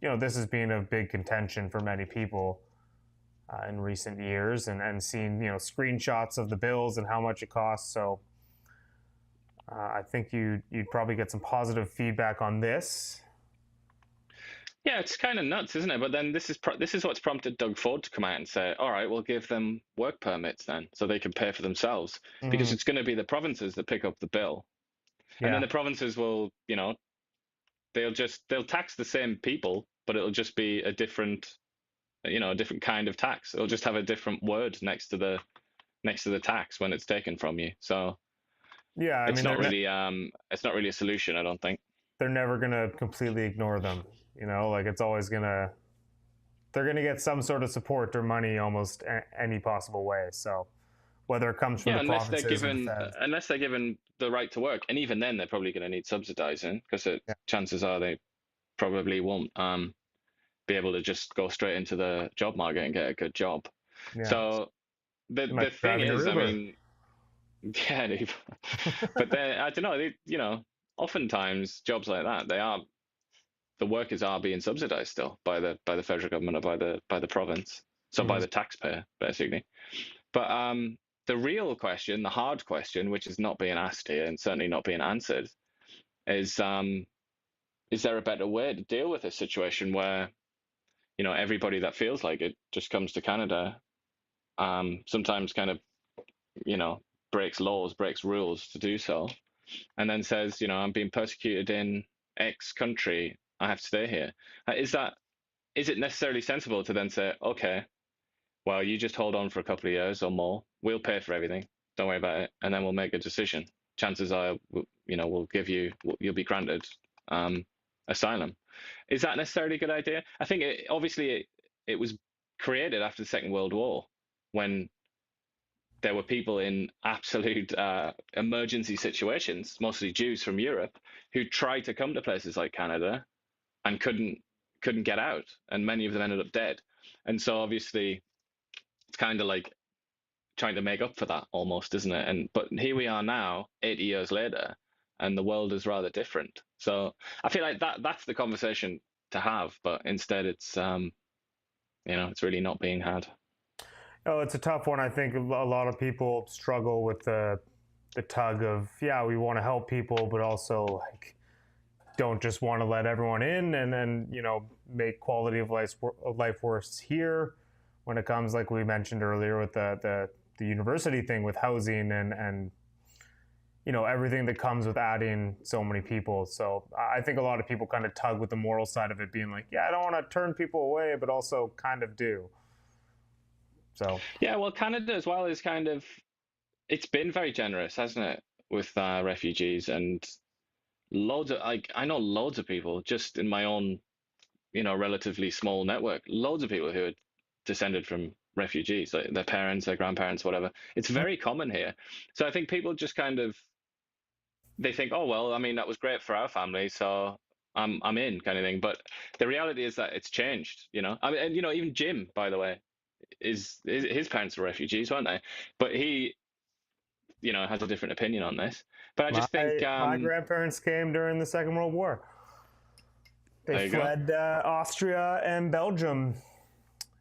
this has been a big contention for many people in recent years, and seeing, screenshots of the bills and how much it costs. So I think you'd probably get some positive feedback on this. Yeah, it's kind of nuts, isn't it? But then this is what's prompted Doug Ford to come out and say, all right, we'll give them work permits then so they can pay for themselves, because it's going to be the provinces that pick up the bill. And then the provinces will, they'll tax the same people, but it'll just be a different kind of tax. It'll just have a different word next to the tax when it's taken from you. So yeah, it's not really a solution, I don't think. They're never gonna completely ignore them. Like it's always they're gonna get some sort of support or money almost any possible way. So whether it comes from the provinces unless they're given the right to work, and even then they're probably going to need subsidizing, because chances are they probably won't be able to just go straight into the job market and get a good job. Yeah. So the thing is, I mean, yeah, but I don't know. Oftentimes jobs like that, the workers are being subsidized still by the federal government or by the province, so by the taxpayer basically. But the real question, the hard question, which is not being asked here and certainly not being answered, is there a better way to deal with a situation where, everybody that feels like it just comes to Canada, sometimes kind of, breaks laws, breaks rules to do so, and then says, I'm being persecuted in X country, I have to stay here. Is it necessarily sensible to then say, okay, well, you just hold on for a couple of years or more. We'll pay for everything. Don't worry about it. And then we'll make a decision. Chances are, you'll be granted asylum. Is that necessarily a good idea? I think it was created after the Second World War, when there were people in absolute emergency situations, mostly Jews from Europe, who tried to come to places like Canada and couldn't get out. And many of them ended up dead. And so obviously, it's kind of like trying to make up for that almost, isn't it? But here we are now, 80 years later, and the world is rather different. So I feel like that's the conversation to have, but instead it's it's really not being had. Oh, it's a tough one. I think a lot of people struggle with the tug of, yeah, we want to help people, but also like don't just want to let everyone in, and then make quality of life worse here when it comes, like we mentioned earlier, with the university thing with housing and everything that comes with adding so many people. So I think a lot of people kind of tug with the moral side of it, being like, yeah, I don't want to turn people away, but also kind of do. So Yeah, well, Canada as well is kind of, it's been very generous, hasn't it, with refugees, and loads of, like, I know loads of people just in my own, relatively small network, loads of people who are descended from refugees, like their parents, their grandparents, whatever. It's very common here. So I think people just kind of, they think, oh well, I mean, that was great for our family, so I'm in, kind of thing. But the reality is that it's changed. I mean, and even Jim, by the way, is his parents were refugees, weren't they? But he, has a different opinion on this. But I my just think, my grandparents came during the Second World War. there They you go. fled Austria and Belgium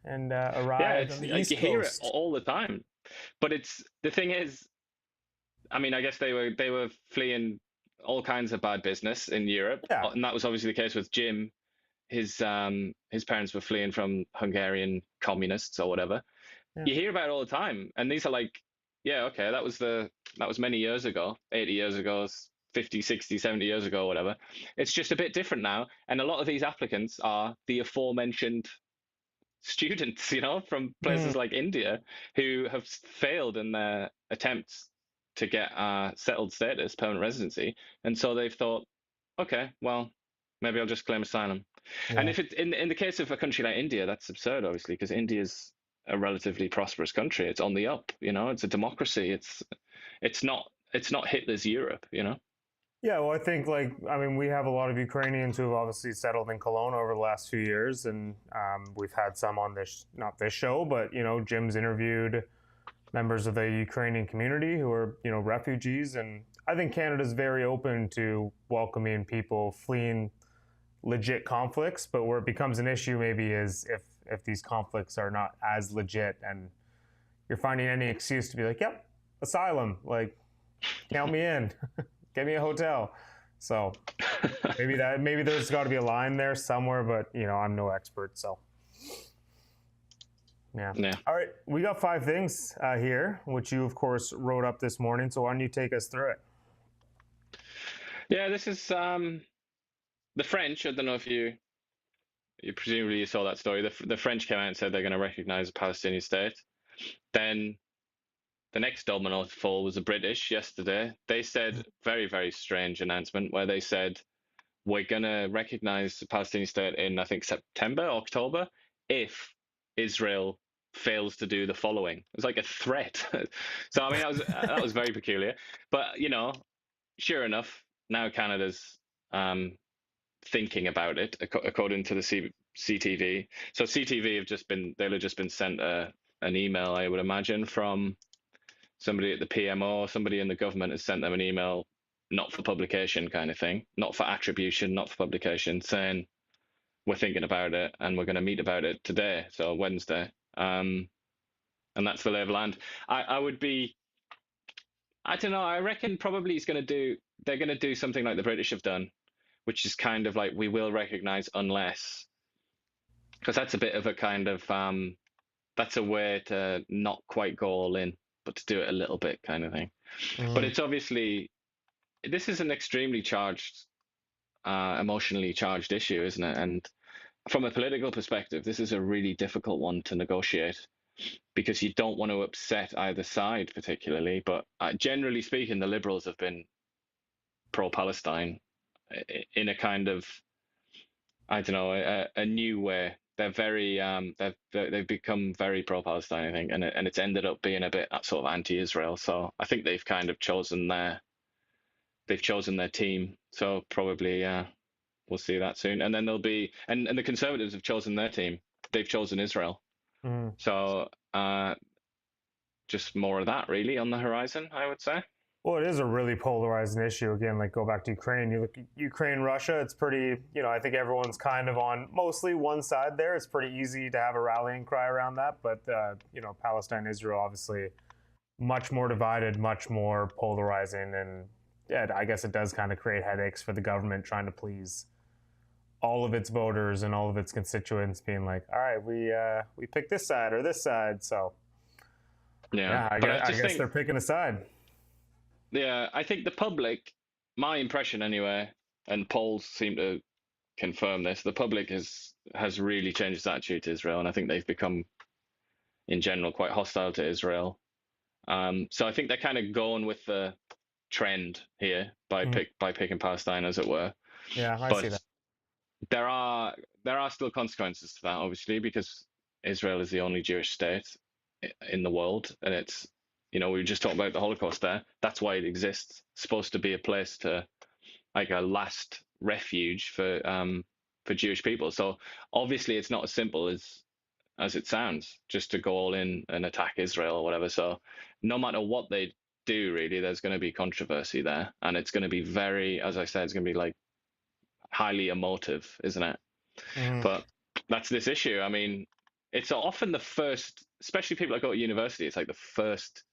and Yeah, arrived it's on the like East you hear it Coast. all the time. But the thing is, I mean, I guess they were fleeing all kinds of bad business in Europe, Yeah. and that was obviously the case with Jim. His parents were fleeing from Hungarian communists or whatever. Yeah. You hear about it all the time, and these are like, yeah, okay, that was many years ago, 80 years ago, 50, 60, 70 years ago, whatever. It's just a bit different now, and a lot of these applicants are the aforementioned students, from Mhm. places like India, who have failed in their attempts to get settled status, permanent residency, and so they've thought, okay, well, maybe I'll just claim asylum. And Yeah. if it in the case of a country like India, that's absurd, obviously, because India's a relatively prosperous country. It's on the up, it's a democracy. It's not Hitler's Europe. Yeah, well, I think, I mean, we have a lot of Ukrainians who have obviously settled in Cologne over the last few years, and we've had some on this, not this show, but Jim's interviewed members of the Ukrainian community who are refugees, and I think Canada's very open to welcoming people fleeing legit conflicts, but where it becomes an issue maybe is if these conflicts are not as legit, and you're finding any excuse to be like, yep, asylum, like count me in. Get me a hotel. So maybe there's got to be a line there somewhere, but I'm no expert, so yeah. Yeah. All right, we got 5 things here, which you of course wrote up this morning. So why don't you take us through it? Yeah, this is the French. I don't know if you presumably you saw that story. The French came out and said they're going to recognize a Palestinian state. Then the next domino to fall was the British yesterday. They said very, very strange announcement where they said, we're going to recognize the Palestinian state in, I think, September, October, if Israel fails to do the following. It was like a threat. So, I mean, that was very peculiar. But, sure enough, now Canada's thinking about it, according to the CTV. So CTV they'll have just been sent an email, I would imagine, from somebody at the PMO, somebody in the government has sent them an email, not for publication kind of thing, not for attribution, not for publication, saying we're thinking about it and we're going to meet about it today, so Wednesday. And that's the lay of the land. I would be, I don't know, I reckon probably they're going to do something like the British have done, which is kind of like, we will recognize unless, because that's a bit of a kind of, that's a way to not quite go all in, but to do it a little bit kind of thing. But Mm-hmm. it's obviously, this is an extremely charged, emotionally charged issue, isn't it? And from a political perspective, this is a really difficult one to negotiate because you don't want to upset either side particularly. But generally speaking, the Liberals have been pro-Palestine in a kind of, I don't know, a new way. They're very, they've become very pro-Palestine, I think, and it's ended up being a bit sort of anti-Israel. So I think they've kind of chosen their team. So probably we'll see that soon. And then there'll be, and the Conservatives have chosen their team. They've chosen Israel. Mm-hmm. So just more of that really on the horizon, I would say. Well, it is a really polarizing issue. Again, like go back to Ukraine. You look at Ukraine, Russia, it's pretty, I think everyone's kind of on mostly one side there. It's pretty easy to have a rallying cry around that. But, Palestine, Israel, obviously much more divided, much more polarizing. And yeah, I guess it does kind of create headaches for the government trying to please all of its voters and all of its constituents being like, all right, we pick this side or this side. So, Yeah, I guess they're picking a side. Yeah, I think the public, my impression anyway, and polls seem to confirm this, the public has really changed its attitude to Israel, and I think they've become, in general, quite hostile to Israel. So I think they're kind of going with the trend here by picking Palestine, as it were. Yeah, I see that. There are still consequences to that, obviously, because Israel is the only Jewish state in the world, and it's, we were just talking about the Holocaust there. That's why it exists. It's supposed to be a place like a last refuge for Jewish people. So obviously, it's not as simple as it sounds, just to go all in and attack Israel or whatever. So no matter what they do, really, there's going to be controversy there, and it's going to be very, as I said, it's going to be like highly emotive, isn't it? But that's this issue. I mean, it's often the first, especially people that go to university, it's like the first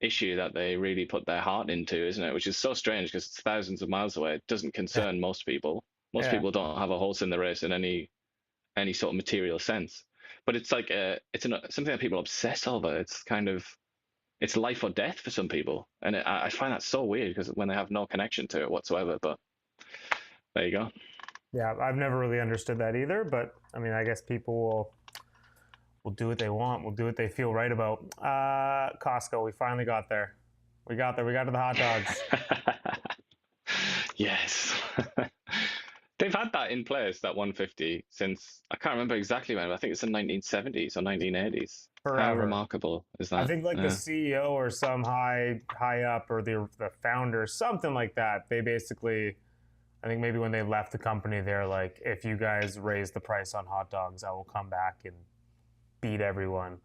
issue that they really put their heart into, isn't it? Which is so strange because it's thousands of miles away. It doesn't concern most people. Most people don't have a horse in the race in any sort of material sense. But it's like something that people obsess over. It's kind of, it's life or death for some people, and I find that so weird because when they have no connection to it whatsoever. But there you go. Yeah, I've never really understood that either. But I mean, I guess people will do what they want. Will do what they feel right about. Costco, we finally got there. We got there. We got to the hot dogs. Yes. They've had that in place, that 150, since, I can't remember exactly when, but I think it's the 1970s or 1980s. Forever. How remarkable is that? I think the CEO or some high up or the founder, something like that, they basically, I think maybe when they left the company, they're like, if you guys raise the price on hot dogs, I will come back and beat everyone.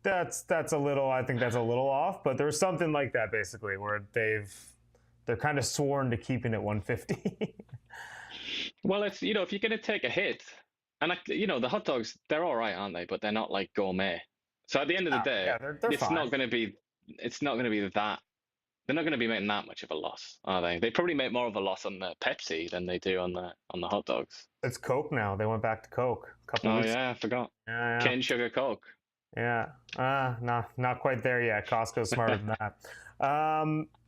That's a little, I think that's a little off, but there's something like that basically where they're kind of sworn to keeping it 150. Well, it's, if you're going to take a hit, and the hot dogs, they're all right, aren't they? But they're not like gourmet. So at the end of the day, they're it's fine. not going to be that. They're not going to be making that much of a loss, are they? They probably make more of a loss on the Pepsi than they do on the hot dogs. It's Coke now. They went back to Coke a couple of weeks. Yeah, I forgot. Yeah. Cane sugar Coke. Yeah, not quite there yet. Costco's smarter than that.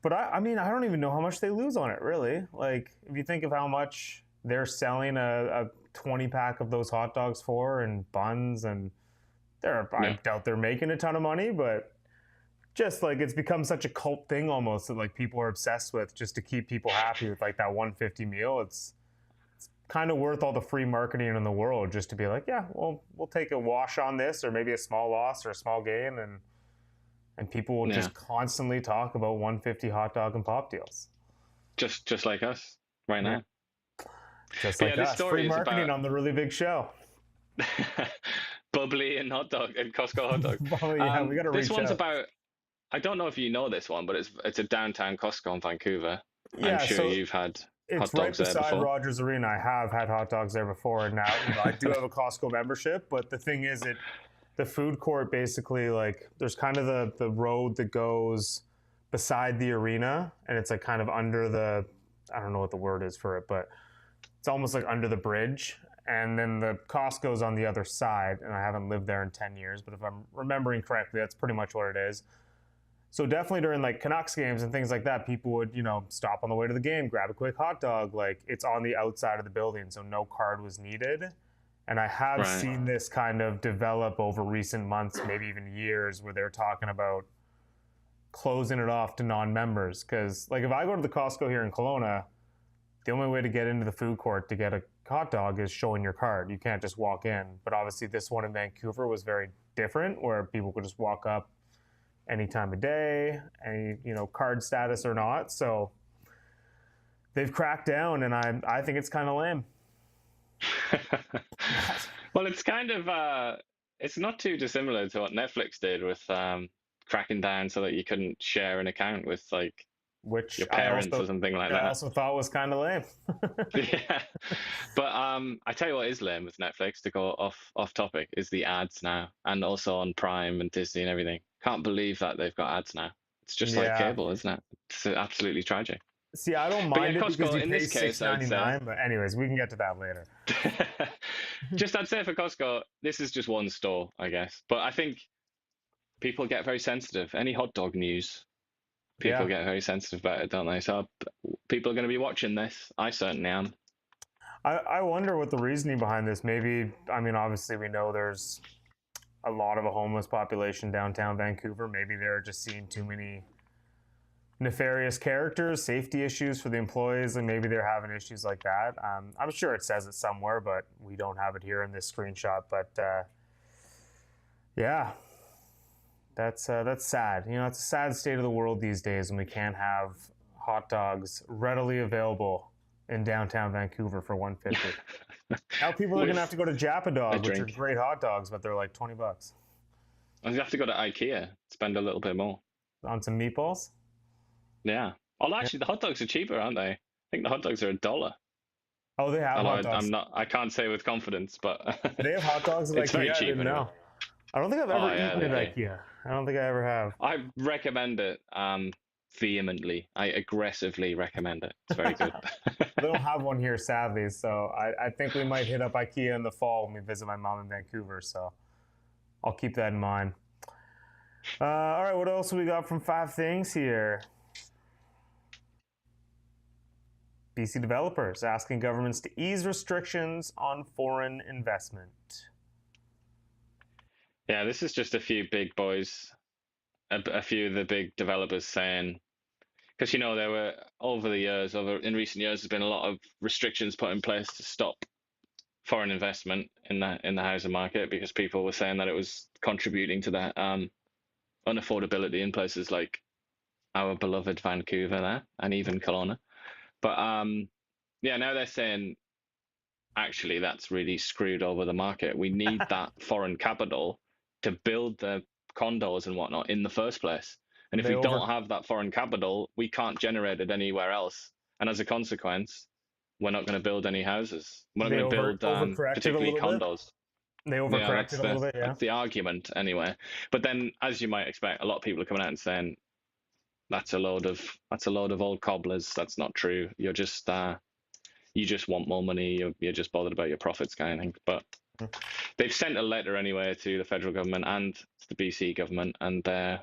But I mean, I don't even know how much they lose on it, really. Like, if you think of how much they're selling a 20-pack of those hot dogs for and buns, and I doubt they're making a ton of money, but just like it's become such a cult thing almost that like people are obsessed with just to keep people happy with like that 150 meal. It's kind of worth all the free marketing in the world just to be like, yeah, well, we'll take a wash on this, or maybe a small loss or a small gain, and people will just constantly talk about 150 hot dog and pop deals. Just like us right now. Just like us. Free marketing on the really big show. Bubbly and hot dog and Costco hot dog. Yeah, we got to reach This one's out. about, I don't know if you know this one, but it's a downtown Costco in Vancouver. Yeah, I'm sure you've had hot dogs right there beside before. Rogers Arena. I have had hot dogs there before, and now I do have a Costco membership. But the thing is, the food court basically, like, there's kind of the road that goes beside the arena, and it's like kind of under the, I don't know what the word is for it, but it's almost like under the bridge. And then the Costco's on the other side, and I haven't lived there in 10 years, but if I'm remembering correctly, that's pretty much what it is. So definitely during like Canucks games and things like that, people would, stop on the way to the game, grab a quick hot dog. Like, it's on the outside of the building, so no card was needed. And I have seen this kind of develop over recent months, maybe even years, where they're talking about closing it off to non-members. Because like if I go to the Costco here in Kelowna, the only way to get into the food court to get a hot dog is showing your card. You can't just walk in. But obviously this one in Vancouver was very different, where people could just walk up any time of day, any card status or not. So they've cracked down, and I think it's kind of lame. Well, it's kind of it's not too dissimilar to what Netflix did with cracking down so that you couldn't share an account with like which your parents or something like I that. also thought was kind of lame. Yeah, but I tell you what is lame with Netflix, to go off topic, is the ads now, and also on Prime and Disney and everything. Can't believe that they've got ads now. It's just like Yeah. cable, isn't it? It's absolutely tragic. See, I don't But yeah, mind it because Costco, you in pay this case, I'd say, $6.99. But anyways, we can get to that later. I'd say for Costco, this is just one store, I guess. But I think people get very sensitive. Any hot dog news, people Yeah. get very sensitive about it, don't they? So people are going to be watching this. I certainly am. I wonder what the reasoning behind this. Maybe, I mean, obviously we know there's a lot of a homeless population downtown Vancouver. Maybe they're just seeing too many nefarious characters, safety issues for the employees, and maybe they're having issues like that. I'm sure it says it somewhere, but we don't have it here in this screenshot. But yeah, that's sad. You know, it's a sad state of the world these days when we can't have hot dogs readily available in downtown Vancouver for $1.50. Now people are gonna have to go to Japadog, which are great hot dogs, but they're like $20. You have to go to IKEA, spend a little bit more On some meatballs. Yeah. Well, actually, the hot dogs are cheaper, aren't they? I think the hot dogs are $1. Oh, they have hot dogs. I can't say with confidence, but they have hot dogs at it's IKEA. very cheap. I didn't know. I don't think I've ever eaten at do. IKEA. I don't think I ever have. I recommend it vehemently. I aggressively recommend it. It's very good. They don't have one here, sadly. So I think we might hit up IKEA in the fall when we visit my mom in Vancouver. So I'll keep that in mind. All right, what else we got from 5 Things here? BC developers asking governments to ease restrictions on foreign investment. Yeah, this is just a few big boys, a few of the big developers saying, because you know there were in recent years, there's been a lot of restrictions put in place to stop foreign investment in the housing market because people were saying that it was contributing to that unaffordability in places like our beloved Vancouver there and even Kelowna. But yeah, now they're saying actually that's really screwed over the market. We need that foreign capital to build the condos and whatnot in the first place. And if we don't have that foreign capital, we can't generate it anywhere else. And as a consequence, we're not going to build any houses. We're not going to build particularly condos. They overcorrected a little bit, yeah. That's the argument anyway. But then, as you might expect, a lot of people are coming out and saying, that's a load of old cobblers. That's not true. You're just you just want more money. You're just bothered about your profits, kind of thing. But they've sent a letter anyway to the federal government and to the BC government, and they're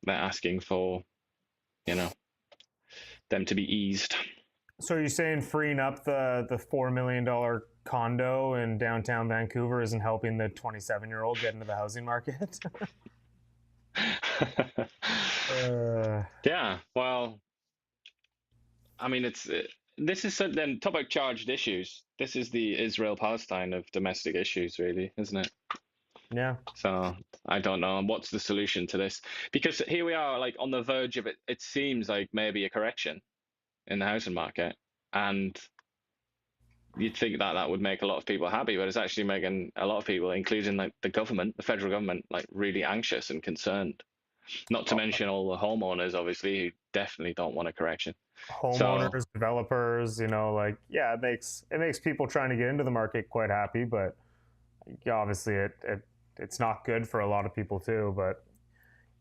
asking for, them to be eased. So are you saying freeing up the $4 million condo in downtown Vancouver isn't helping the 27-year-old get into the housing market? Yeah, well, I mean, this is then talk about charged issues. This is the Israel-Palestine of domestic issues, really, isn't it? Yeah. So I don't know what's the solution to this, because here we are, like on the verge of it. It seems like maybe a correction in the housing market, and you'd think that would make a lot of people happy, but it's actually making a lot of people, including like the government, the federal government, like really anxious and concerned. Not to mention all the homeowners, obviously, who definitely don't want a correction. Homeowners, developers, yeah, it makes people trying to get into the market quite happy, but obviously it's not good for a lot of people too. But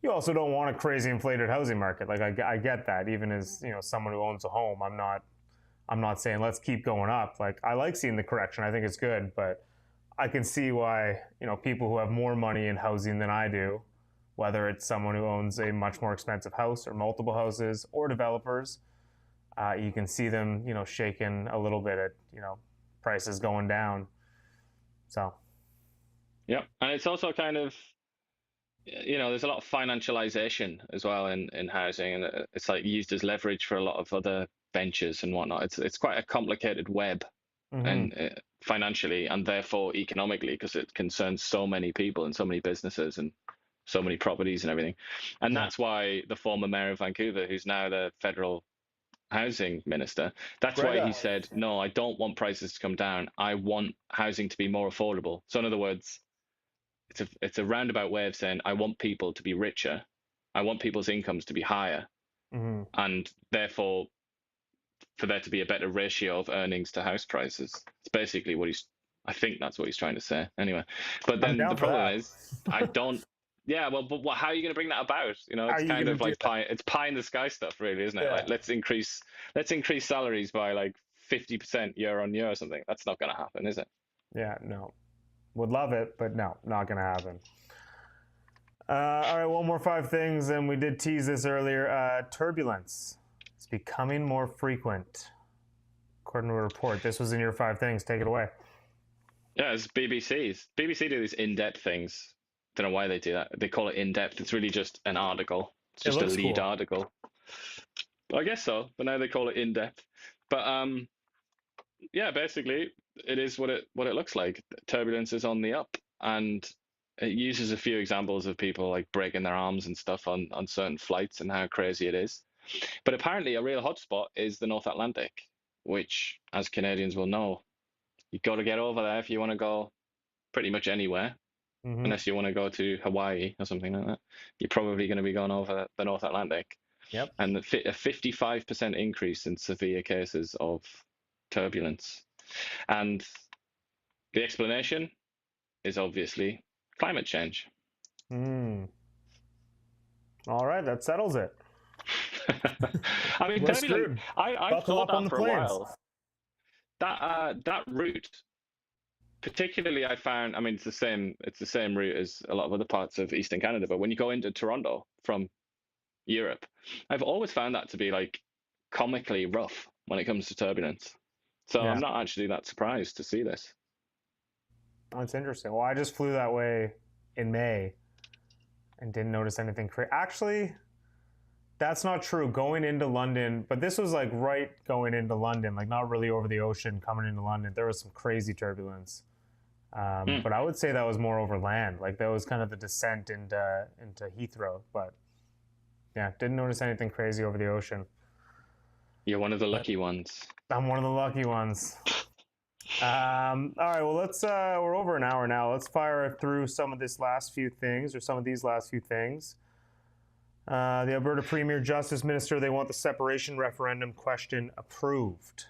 you also don't want a crazy inflated housing market. Like I get that, even as someone who owns a home, I'm not saying let's keep going up. Like I like seeing the correction. I think it's good, but I can see why people who have more money in housing than I do, whether it's someone who owns a much more expensive house or multiple houses or developers, you can see them, shaking a little bit at, prices going down. So. Yeah. And it's also kind of, there's a lot of financialization as well in housing, and it's like used as leverage for a lot of other ventures and whatnot. It's quite a complicated web, and financially and therefore economically, because it concerns so many people and so many businesses and so many properties and everything. And that's why the former mayor of Vancouver, who's now the federal housing minister, that's why he said, no, I don't want prices to come down. I want housing to be more affordable. So in other words, it's a roundabout way of saying I want people to be richer, I want people's incomes to be higher, and therefore for there to be a better ratio of earnings to house prices. It's basically what I think that's what he's trying to say. Anyway, but then the problem is, I don't. Yeah, well, but how are you going to bring that about? You know, it's kind of like it's pie in the sky stuff, really, isn't it? Yeah. Like let's increase salaries by like 50% year on year or something. That's not going to happen, is it? Yeah, no. Would love it, but no, not going to happen. All right, one more 5 things, and we did tease this earlier. Turbulence. It's becoming more frequent, according to a report. This was in your 5 things. Take it away. Yeah, it's BBC's. BBC do these in-depth things. Don't know why they do that. They call it in-depth. It's really just an article. It's just a lead article. I guess so, but now they call it in-depth. But yeah, basically, it is what it looks like. Turbulence is on the up, and it uses a few examples of people like breaking their arms and stuff on certain flights and how crazy it is. But apparently a real hotspot is the North Atlantic, which, as Canadians will know, you've got to get over there if you want to go pretty much anywhere, unless you want to go to Hawaii or something like that. You're probably going to be going over the North Atlantic. Yep. And a 55% increase in severe cases of turbulence. And the explanation is obviously climate change. All right, that settles it. I mean, turbulence, I've thought that for a while. That route, particularly, I found. I mean, it's the same route as a lot of other parts of Eastern Canada. But when you go into Toronto from Europe, I've always found that to be like comically rough when it comes to turbulence. So yeah. I'm not actually that surprised to see this. That's interesting. Well, I just flew that way in May and didn't notice anything crazy. Actually, that's not true. Going into London, but this was like right going into London, like not really over the ocean coming into London. There was some crazy turbulence. But I would say that was more over land. Like that was kind of the descent into Heathrow. But yeah, didn't notice anything crazy over the ocean. You're one of the lucky ones. I'm one of the lucky ones. All right, well, we're over an hour now. Let's fire through some of these last few things. The Alberta Premier Justice Minister, they want the separation referendum question approved.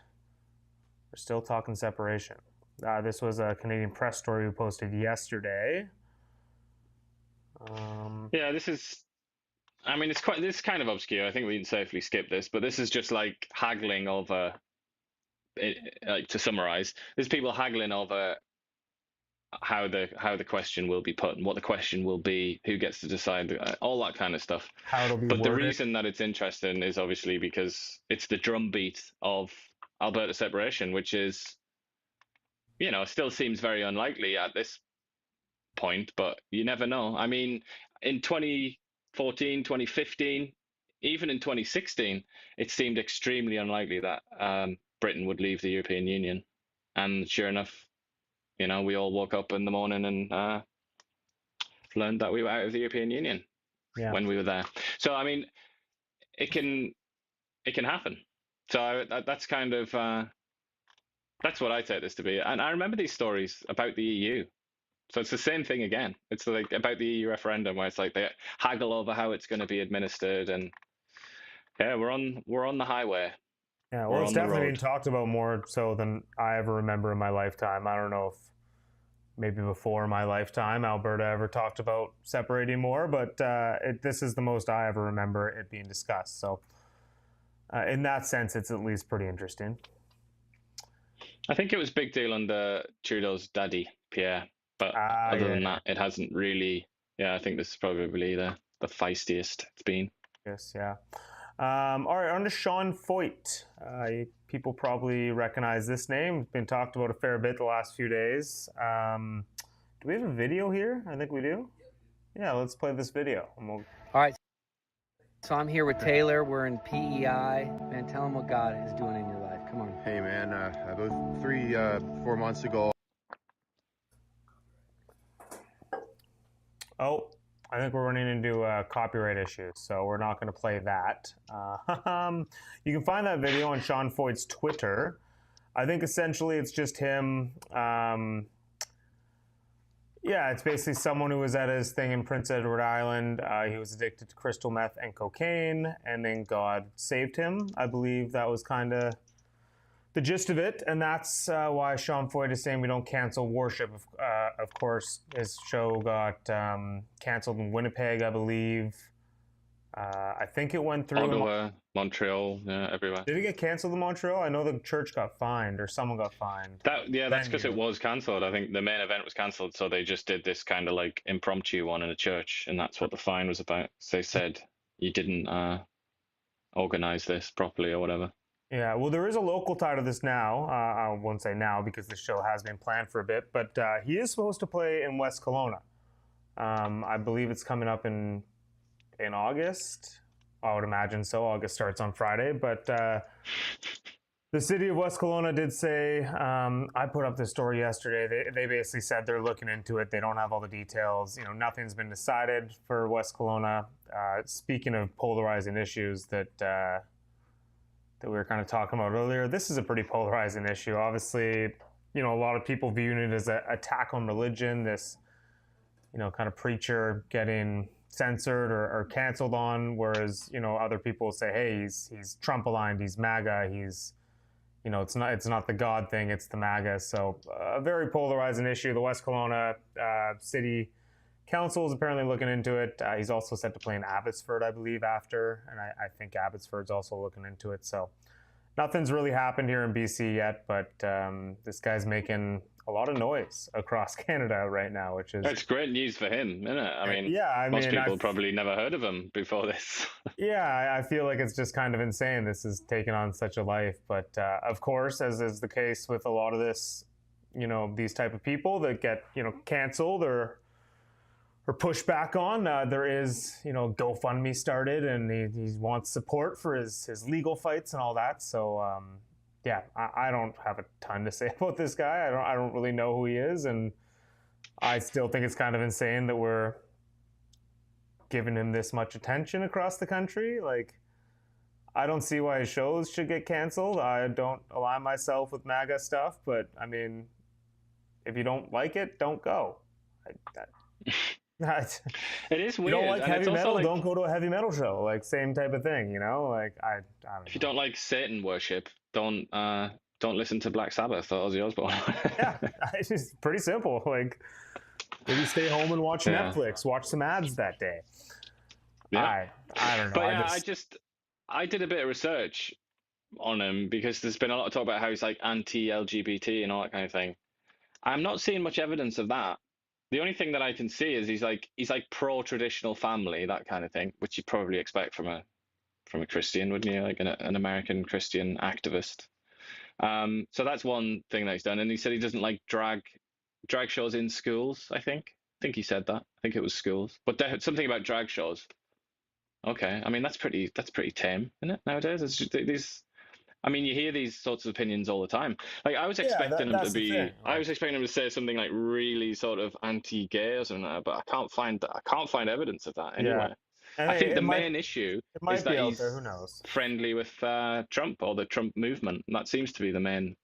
We're still talking separation. This was a Canadian Press story we posted yesterday. Yeah, this is kind of obscure. I think we can safely skip this, but this is just like haggling over, like to summarize, there's people haggling over how the question will be put and what the question will be, who gets to decide, all that kind of stuff. How it'll be but worded. The reason that it's interesting is obviously because it's the drumbeat of Alberta separation, which is, still seems very unlikely at this point, but you never know. I mean, in 2014, 2015, even in 2016, it seemed extremely unlikely that Britain would leave the European Union. And sure enough, we all woke up in the morning and learned that we were out of the European Union when we were there. So, I mean, it can happen. So that's kind of, that's what I take this to be. And I remember these stories about the EU. So it's the same thing again. It's like about the EU referendum where it's like they haggle over how it's going to be administered. And yeah, we're on the highway. Yeah, well, it's definitely been talked about more so than I ever remember in my lifetime. I don't know if maybe before my lifetime Alberta ever talked about separating more, but this is the most I ever remember it being discussed. So in that sense, it's at least pretty interesting. I think it was a big deal under Trudeau's daddy, Pierre. But other than that, it hasn't really. Yeah, I think this is probably the feistiest it's been. Yes, yeah. All right, on to Sean Feucht. People probably recognize this name. It's been talked about a fair bit the last few days. Do we have a video here? I think we do. Yeah, let's play this video. All right. So I'm here with Taylor. We're in PEI. Man, tell him what God is doing in your life. Come on. Hey, man. About 4 months ago. Oh, I think we're running into copyright issues, so we're not going to play that. You can find that video on Sean Feucht's Twitter. I think essentially it's just him, Yeah, it's basically someone who was at his thing in Prince Edward Island. He was addicted to crystal meth and cocaine, and then God saved him. I believe that was kind of the gist of it, and that's why Sean Feucht is saying we don't cancel worship. Of course, his show got canceled in Winnipeg, I believe. I think it went through Ottawa, Montreal, yeah, everywhere. Did it get canceled in Montreal? I know the church got fined, or someone got fined. That's because it was cancelled. I think the main event was cancelled, so they just did this kind of like impromptu one in a church, and that's what the fine was about. So they said you didn't organize this properly or whatever. Yeah, well, there is a local tie to this now. I won't say now because the show has been planned for a bit, but he is supposed to play in West Kelowna. I believe it's coming up in August. I would imagine so. August starts on Friday, but the city of West Kelowna did say, I put up this story yesterday. They basically said they're looking into it. They don't have all the details. Nothing's been decided for West Kelowna. Speaking of polarizing issues that we were kind of talking about earlier, this is a pretty polarizing issue. Obviously, a lot of people viewing it as an attack on religion, this, kind of preacher getting censored or canceled on, whereas, other people say, hey, he's Trump aligned, he's MAGA, he's, it's not the God thing, it's the MAGA. So a very polarizing issue. The West Kelowna City Council is apparently looking into it. He's also set to play in Abbotsford, I believe, after, and I think Abbotsford's also looking into it. So nothing's really happened here in BC yet, but this guy's making a lot of noise across Canada right now, which is... It's great news for him, isn't it? I mean, most people probably never heard of him before this. Yeah, I feel like it's just kind of insane. This is taking on such a life. But of course, as is the case with a lot of this, these type of people that get, canceled or pushed back on, there is, GoFundMe started, and he wants support for his legal fights and all that. So, yeah, I don't have a ton to say about this guy. I don't really know who he is, and I still think it's kind of insane that we're giving him this much attention across the country. Like, I don't see why his shows should get canceled. I don't align myself with MAGA stuff, but I mean, if you don't like it, don't go. It is weird. You don't like heavy metal, like, don't go to a heavy metal show. Like, same type of thing, Like, I don't know. If you don't like Satan worship, don't listen to Black Sabbath or Ozzy Osbourne. Yeah, it's just pretty simple. Like, maybe stay home and watch Netflix, watch some ads that day. Yeah. I don't know. But yeah, I did a bit of research on him because there's been a lot of talk about how he's like anti-LGBT and all that kind of thing. I'm not seeing much evidence of that. The only thing that I can see is he's like pro-traditional family, that kind of thing, which you probably expect from a Christian, wouldn't you? Like an American Christian activist. So that's one thing that he's done. And he said he doesn't like drag shows in schools. I think he said that. I think it was schools, but something about drag shows. Okay, I mean that's pretty tame, isn't it? Nowadays, it's just these. I mean, you hear these sorts of opinions all the time. Like, I was expecting him to be. Thing, right? I was expecting him to say something like really sort of anti-gay or something like that, but I can't find evidence of that anywhere. Yeah. I think the main issue is that he's who knows? Friendly with Trump or the Trump movement. And that seems to be the main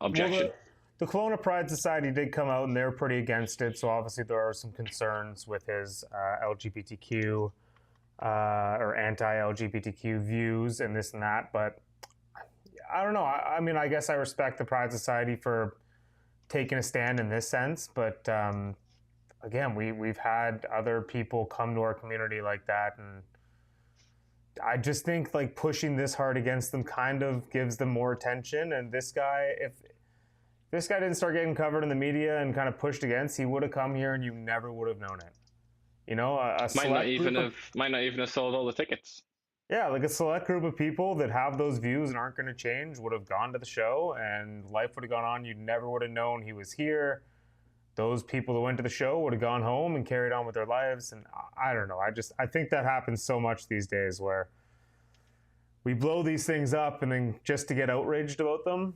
objection. Well, the Kelowna Pride Society did come out, and they're pretty against it. So obviously there are some concerns with his LGBTQ or anti-LGBTQ views and this and that, but. I don't know. I mean, I guess I respect the Pride Society for taking a stand in this sense, but again, we've had other people come to our community like that, and I just think like pushing this hard against them kind of gives them more attention. And this guy, if this guy didn't start getting covered in the media and kind of pushed against, he would have come here and you never would have known it. Might not even have sold all the tickets. Yeah, like a select group of people that have those views and aren't going to change would have gone to the show, and life would have gone on. You never would have known he was here. Those people that went to the show would have gone home and carried on with their lives. And I don't know. I think that happens so much these days where we blow these things up and then just to get outraged about them,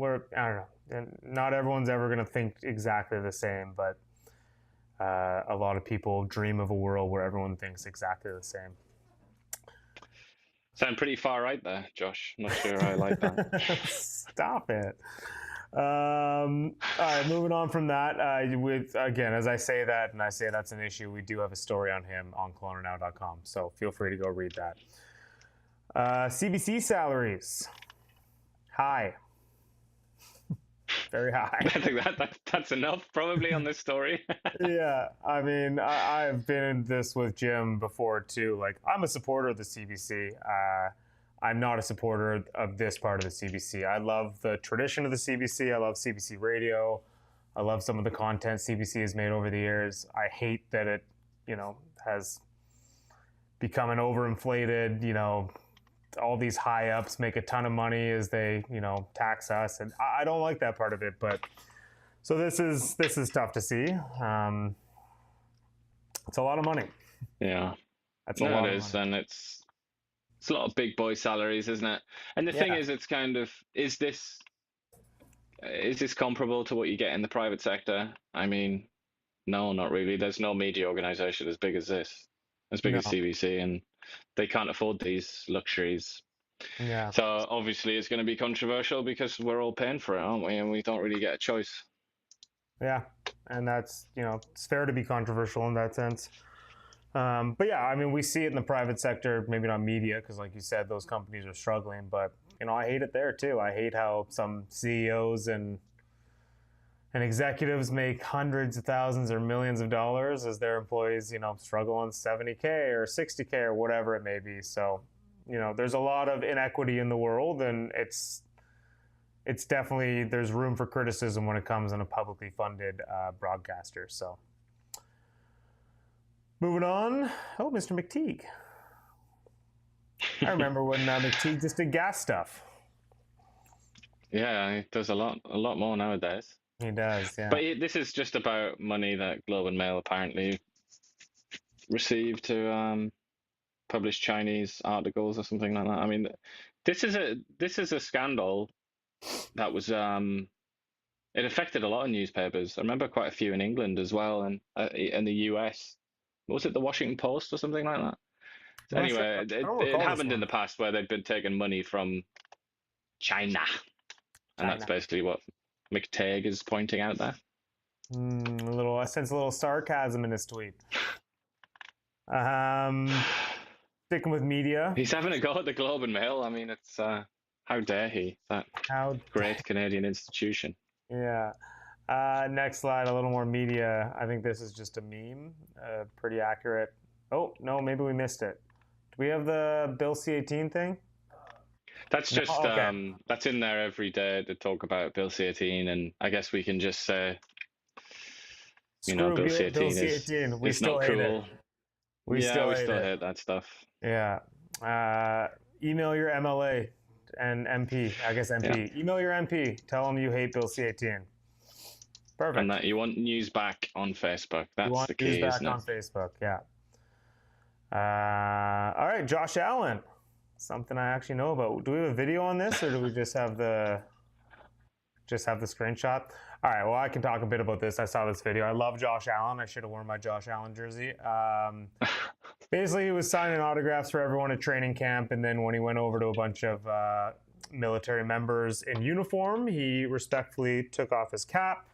I don't know. And not everyone's ever going to think exactly the same, but a lot of people dream of a world where everyone thinks exactly the same. Sound pretty far right there, Josh. I'm not sure I like that. Stop it. All right, moving on from that. With again, as I say that, and I say that's an issue, we do have a story on him on colonow.com, so feel free to go read that. CBC salaries, high, very high. I think that's enough probably on this story. Yeah, I mean, I've been in this with Jim before too. Like, I'm a supporter of the CBC. I'm not a supporter of this part of the CBC. I love the tradition of the CBC. I love CBC radio. I love some of the content CBC has made over the years. I hate that it, has become an overinflated, all these high ups make a ton of money as they, tax us. And I don't like that part of it. But so this is tough to see. It's a lot of money. Yeah. That's a lot it of is, money. and it's a lot of big boy salaries, isn't it? And the thing is, it's kind of, is this comparable to what you get in the private sector? I mean, no, not really. There's no media organization as big as this, as big as CBC, and they can't afford these luxuries. Yeah. So obviously it's going to be controversial because we're all paying for it, aren't we? And we don't really get a choice. Yeah, and that's, it's fair to be controversial in that sense. But yeah, I mean, we see it in the private sector, maybe not media, because like you said, those companies are struggling. But, I hate it there too. I hate how some CEOs and executives make hundreds of thousands or millions of dollars as their employees, struggle on 70K or 60K or whatever it may be. So, there's a lot of inequity in the world, and it's definitely, there's room for criticism when it comes in a publicly funded broadcaster. So moving on. Oh, Mr. McTeague. I remember when McTeague just did gas stuff. Yeah, he does a lot more nowadays. He does, yeah. But this is just about money that Globe and Mail apparently received to publish Chinese articles or something like that. I mean, this is a scandal that was it affected a lot of newspapers. I remember quite a few in England as well, and in the US. Was it the Washington Post or something like that? So anyway, it happened in the past where they'd been taking money from China. And that's basically what McTeague is pointing out there. I sense a little sarcasm in his tweet. Sticking with media. He's having a go at the Globe and Mail. I mean, it's how dare he? That great Canadian institution. Yeah. Next slide, a little more media. I think this is just a meme. Pretty accurate. Oh, no, maybe we missed it. Do we have the Bill C-18 thing? That's just, that's in there every day to talk about Bill C-18, and I guess we can just say, Bill C-18 is not cool. We still hate that stuff. Yeah. Email your MLA and MP. I guess MP. Yeah. Email your MP. Tell them you hate Bill C-18. Perfect. And that you want news back on Facebook. That's the key, isn't it? On Facebook, yeah. All right, Josh Allen. Something I actually know about. Do we have a video on this, or do we just have the screenshot? All right, well, I can talk a bit about this. I saw this video. I love Josh Allen. I should have worn my Josh Allen jersey. Basically, he was signing autographs for everyone at training camp, and then when he went over to a bunch of military members in uniform, he respectfully took off his cap,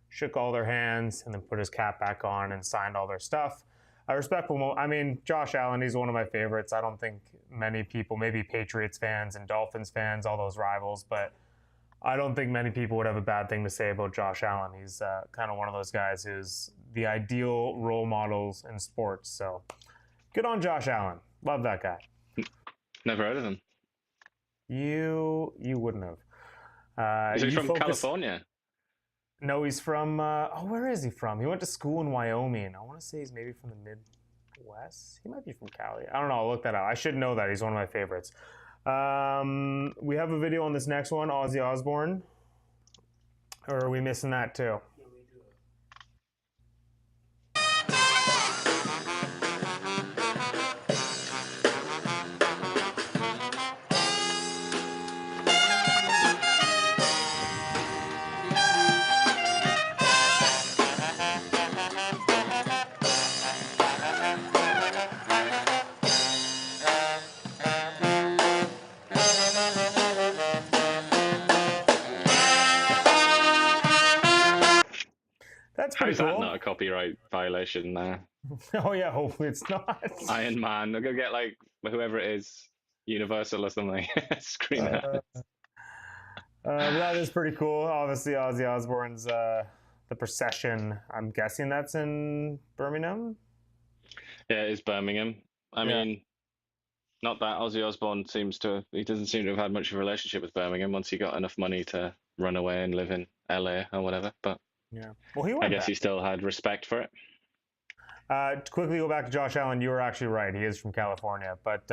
shook all their hands, and then put his cap back on and signed all their stuff. Josh Allen, he's one of my favorites. I don't think many people, maybe Patriots fans and Dolphins fans, all those rivals, but I don't think many people would have a bad thing to say about Josh Allen. He's kind of one of those guys who's the ideal role models in sports. So good on Josh Allen. Love that guy. Never heard of him. You wouldn't have. Is he from California? No, he's from, where is he from? He went to school in Wyoming. I want to say he's maybe from the Midwest. He might be from Cali. I don't know. I'll look that up. I should know that. He's one of my favorites. We have a video on this next one, Ozzy Osbourne. Or are we missing that too? copyright violation there. Oh yeah, hopefully it's not. Iron Man. They're gonna get like whoever it is, Universal or something, scream at us. That is pretty cool. Obviously, Ozzy Osbourne's the procession. I'm guessing that's in Birmingham. Yeah, it is Birmingham. I mean, not that Ozzy Osbourne he doesn't seem to have had much of a relationship with Birmingham once he got enough money to run away and live in LA or whatever. But yeah, well, he I guess he still had respect for it. To quickly go back to Josh Allen, you were actually right. He is from California, but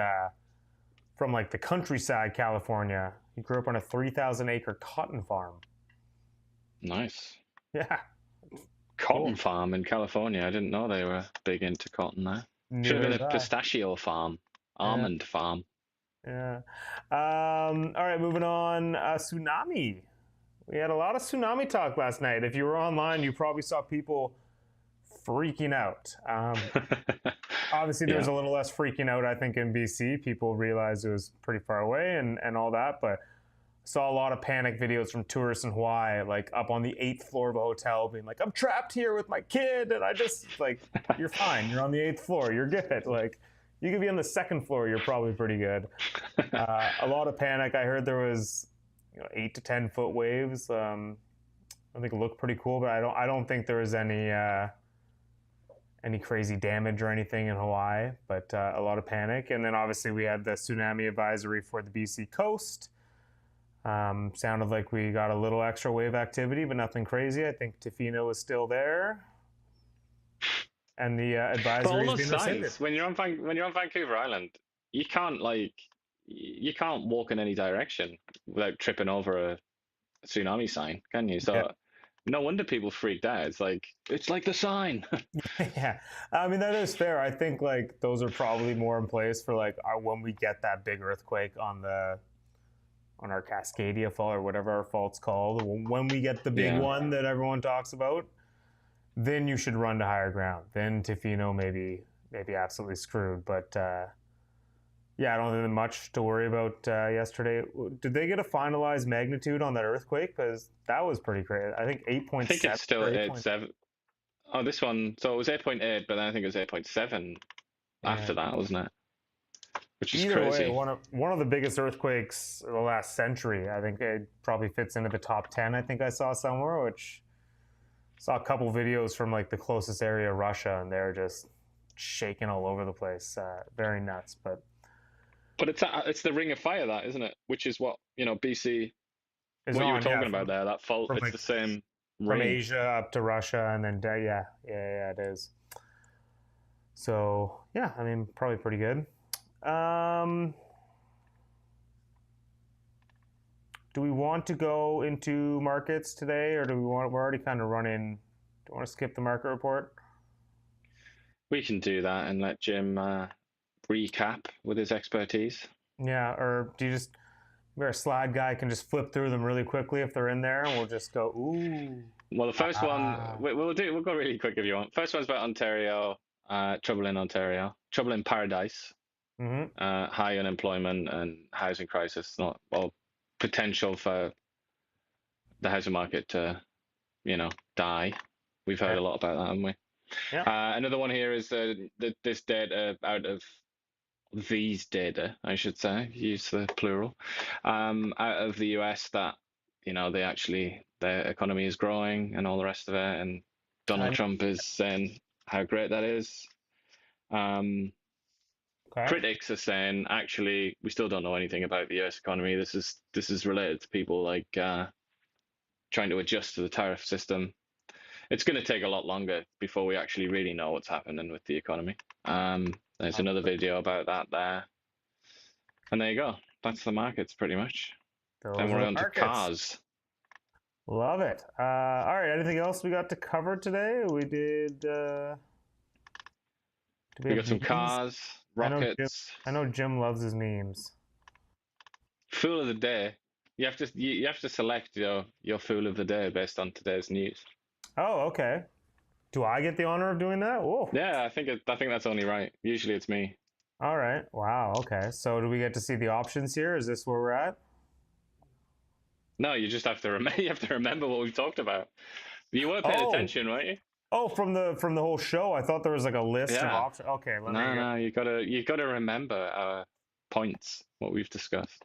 from like the countryside California. He grew up on a 3,000-acre cotton farm. Nice. Yeah. Cotton farm in California. I didn't know they were big into cotton there. Should have been a pistachio farm, almond farm. Yeah. All right, moving on. Tsunami. We had a lot of tsunami talk last night. If you were online, you probably saw people freaking out. Obviously, there was a little less freaking out, I think, in BC. People realized it was pretty far away and all that, but I saw a lot of panic videos from tourists in Hawaii, like up on the 8th floor of a hotel being like, I'm trapped here with my kid, and I just, like, you're fine. You're on the 8th floor. You're good. Like, you could be on the 2nd floor. You're probably pretty good. A lot of panic. I heard there was 8 to 10 foot waves. I think it looked pretty cool, but I don't think there was any crazy damage or anything in Hawaii, but a lot of panic. And then obviously we had the tsunami advisory for the BC coast. Sounded like we got a little extra wave activity, but nothing crazy. I think Tofino is still there. And the advisory is being rescinded. When you're on Vancouver Island, you can't walk in any direction without tripping over a tsunami sign, can you? So no wonder people freaked out. It's like the sign. Yeah, I mean that is fair. I think like those are probably more in place for like when we get that big earthquake on our Cascadia fault or whatever our fault's called. When we get the big one that everyone talks about, then you should run to higher ground. Then Tofino may be absolutely screwed. But yeah, I don't think much to worry about yesterday. Did they get a finalized magnitude on that earthquake? Because that was pretty crazy. I think 8.7. I think it's still 8.7. Oh, this one. So it was 8.8, but then I think it was 8.7 after that, wasn't it? Which is crazy. Way, one of the biggest earthquakes of the last century. I think it probably fits into the top 10. I think I saw somewhere, which saw a couple videos from like the closest area of Russia, and they're just shaking all over the place. Very nuts, but it's the Ring of Fire, that, isn't it? Which is what BC. What you were talking about there, that fault. It's like, the same ring. From Asia up to Russia, and then yeah, it is. So yeah, I mean, probably pretty good. Do we want to go into markets today, or we're already kind of running? Do you want to skip the market report? We can do that and let Jim recap with his expertise. Yeah, or do you just, we're a slide guy, can just flip through them really quickly if they're in there, and we'll just go, ooh. Well, the first one, we'll go really quick if you want. First one's about Ontario, trouble in Ontario, trouble in paradise. Mm-hmm. High unemployment and housing crisis, potential for the housing market to, die. We've heard a lot about that, haven't we? Yeah. Another one here is this data out of these data, I should say, use the plural, out of the US that, their economy is growing and all the rest of it. And Donald Trump is saying how great that is. Critics are saying, actually, we still don't know anything about the US economy. This is related to people like trying to adjust to the tariff system. It's going to take a lot longer before we actually really know what's happening with the economy. There's another video about that there. And there you go. That's the markets pretty much. Then we're on to cars. Love it. All right. Anything else we got to cover today? We did... we got some cars, rockets. I know Jim loves his memes. Fool of the day. You have to select your fool of the day based on today's news. Oh, okay. Do I get the honor of doing that? Whoa. Yeah, I think that's only right. Usually it's me. All right. Wow. Okay. So do we get to see the options here? Is this where we're at? No, you just have to remember what we've talked about. You were paying attention, weren't you? Oh, from the whole show, I thought there was like a list of Yeah. options. Okay, let me. No, you gotta remember our points, what we've discussed.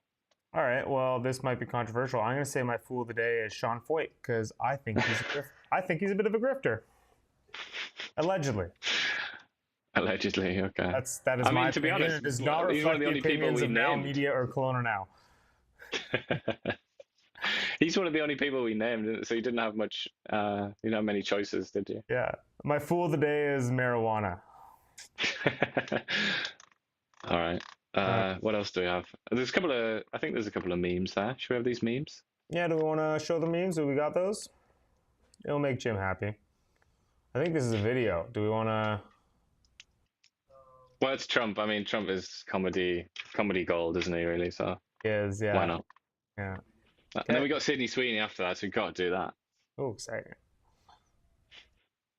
All right. Well, this might be controversial. I'm going to say my fool of the day is Sean Feucht because I think he's a bit of a grifter. Allegedly. Allegedly, okay. That is I mean, my to be opinion. honest, It does not he's one reflect of the the only people opinions we of Now named. Media or Kelowna Now. He's one of the only people we named, so you didn't have much, many choices, did you? Yeah. My fool of the day is marijuana. All right. What else do we have? I think there's a couple of memes there. Should we have these memes? Yeah, do we want to show the memes? Do we got those? It'll make Jim happy. I think this is a video. Do we want to... Well, it's Trump. I mean, Trump is comedy gold, isn't he, really? So Is, yeah. why not? Yeah. And then we got Sydney Sweeney after that, so we've got to do that. Oh, exciting.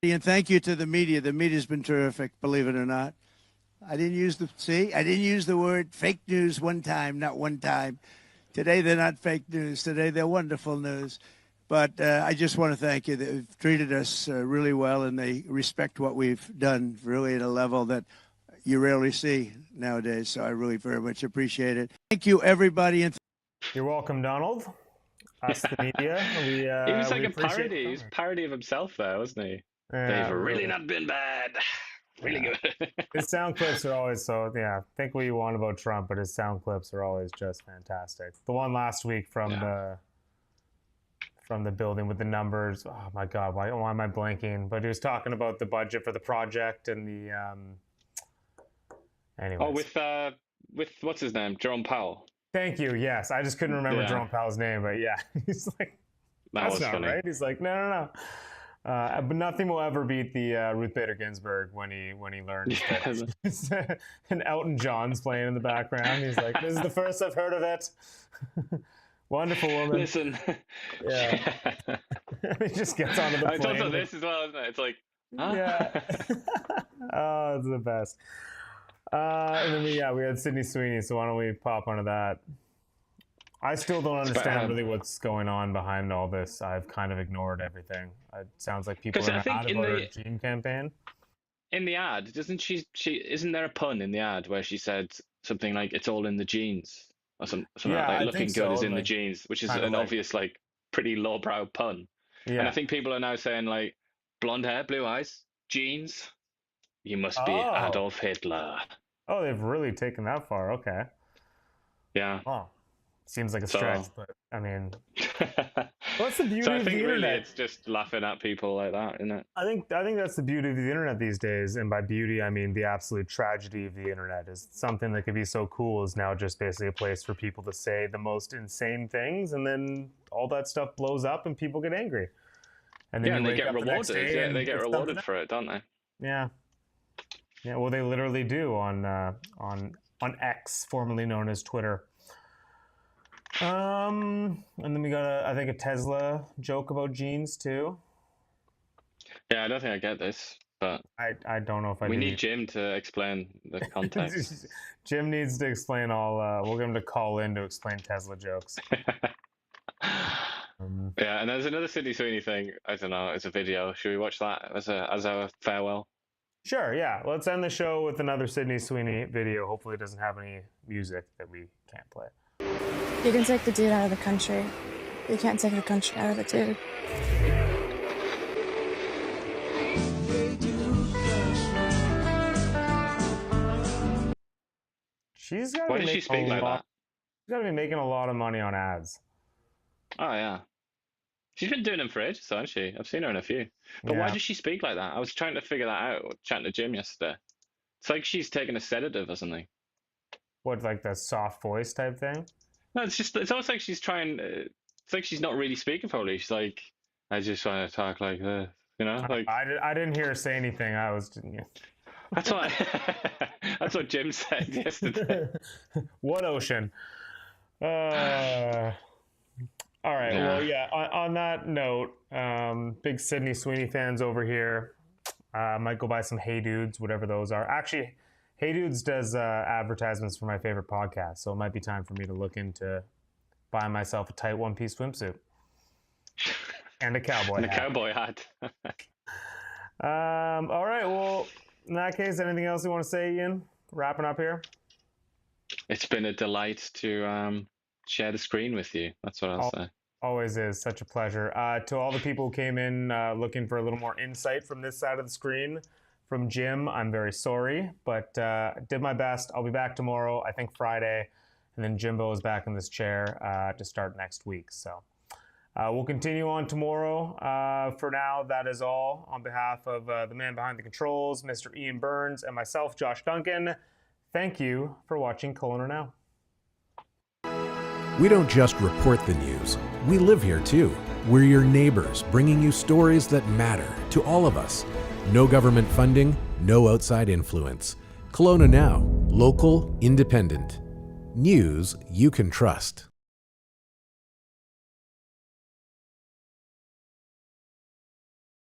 And thank you to the media. The media's been terrific, believe it or not. I didn't use the word fake news one time, not one time. Today they're not fake news. Today they're wonderful news. But I just want to thank you. They've treated us really well, and they respect what we've done really at a level that you rarely see nowadays. So I really very much appreciate it. Thank you, everybody. And You're welcome, Donald. Us, the media. He was like a parody. He was a parody of himself there, wasn't he? They've really not been bad. Really good. His sound clips are always think what you want about Trump, but his sound clips are always just fantastic. The one last week from the building with the numbers. Oh my God, why am I blanking? But he was talking about the budget for the project and the anyways. Oh, with what's his name? Jerome Powell. Thank you. Yes, I just couldn't remember Jerome Powell's name, but yeah, he's like, that's not funny. Right. He's like, no. But nothing will ever beat the Ruth Bader Ginsburg when he learns that and Elton John's playing in the background. He's like, this is the first I've heard of it. Wonderful woman. Listen. Yeah. He just gets onto the plane. It's also this as well, isn't it? It's like, huh? Yeah. Oh, it's the best. And then we had Sydney Sweeney, so why don't we pop onto that? I still don't understand really what's going on behind all this. I've kind of ignored everything. It sounds like people are mad about her gene campaign. In the ad, isn't there a pun in the ad where she said something like "it's all in the genes" or something like looking good is in the genes, which is an obvious pretty lowbrow pun. Yeah. And I think people are now saying like blonde hair, blue eyes, genes. You must be Adolf Hitler. Oh, they've really taken that far. Okay. Yeah. Oh. Seems like a stretch, but I mean, what's the beauty of the internet? Really, it's just laughing at people like that, isn't it? I think that's the beauty of the internet these days, and by beauty I mean the absolute tragedy of the internet. Is something that could be so cool is now just basically a place for people to say the most insane things, and then all that stuff blows up, and people get angry. And then they get rewarded. Yeah, they get rewarded for it, don't they? Yeah. Yeah. Well, they literally do on X, formerly known as Twitter. And then we got a Tesla joke about jeans too. Yeah, I don't think I get this, but I don't know if we need Jim to explain the context. Jim needs to explain all. We'll get him to call in to explain Tesla jokes. Yeah, and there's another Sydney Sweeney thing. I don't know. It's a video. Should we watch that as our farewell? Sure. Yeah. Let's end the show with another Sydney Sweeney video. Hopefully, it doesn't have any music that we can't play. You can take the dude out of the country. You can't take the country out of the dude. She's got to Why be did she speak like that? She's got to be making a lot of money on ads. Oh, yeah. She's been doing them for ages, hasn't she? I've seen her in a few. But why does she speak like that? I was trying to figure that out, chatting to Jim yesterday. It's like she's taking a sedative or something. What, like the soft voice type thing? No, it's almost like she's trying. It's like she's not really speaking properly. She's like, I just want to talk like this, you know. Like I didn't hear her say anything. I was. That's what that's what Jim said yesterday. What ocean? All right. Yeah. Well, yeah. On that note, big Sydney Sweeney fans over here. Might go buy some Hey Dudes, whatever those are. Actually, Hey Dudes does advertisements for my favorite podcast, so it might be time for me to look into buying myself a tight one-piece swimsuit and a cowboy hat. Cowboy hat. All right. Well, in that case, anything else you want to say, Ian? Wrapping up here. It's been a delight to share the screen with you. That's what I'll say. Always is such a pleasure. To all the people who came in looking for a little more insight from this side of the screen, from Jim, I'm very sorry, but did my best. I'll be back tomorrow, I think Friday, and then Jimbo is back in this chair to start next week. So we'll continue on tomorrow. For now, that is all. On behalf of the man behind the controls, Mr. Ian Burns, and myself, Josh Duncan, thank you for watching Kelowna Now. We don't just report the news, we live here too. We're your neighbors, bringing you stories that matter to all of us. No government funding, no outside influence. Kelowna Now, local, independent. News you can trust.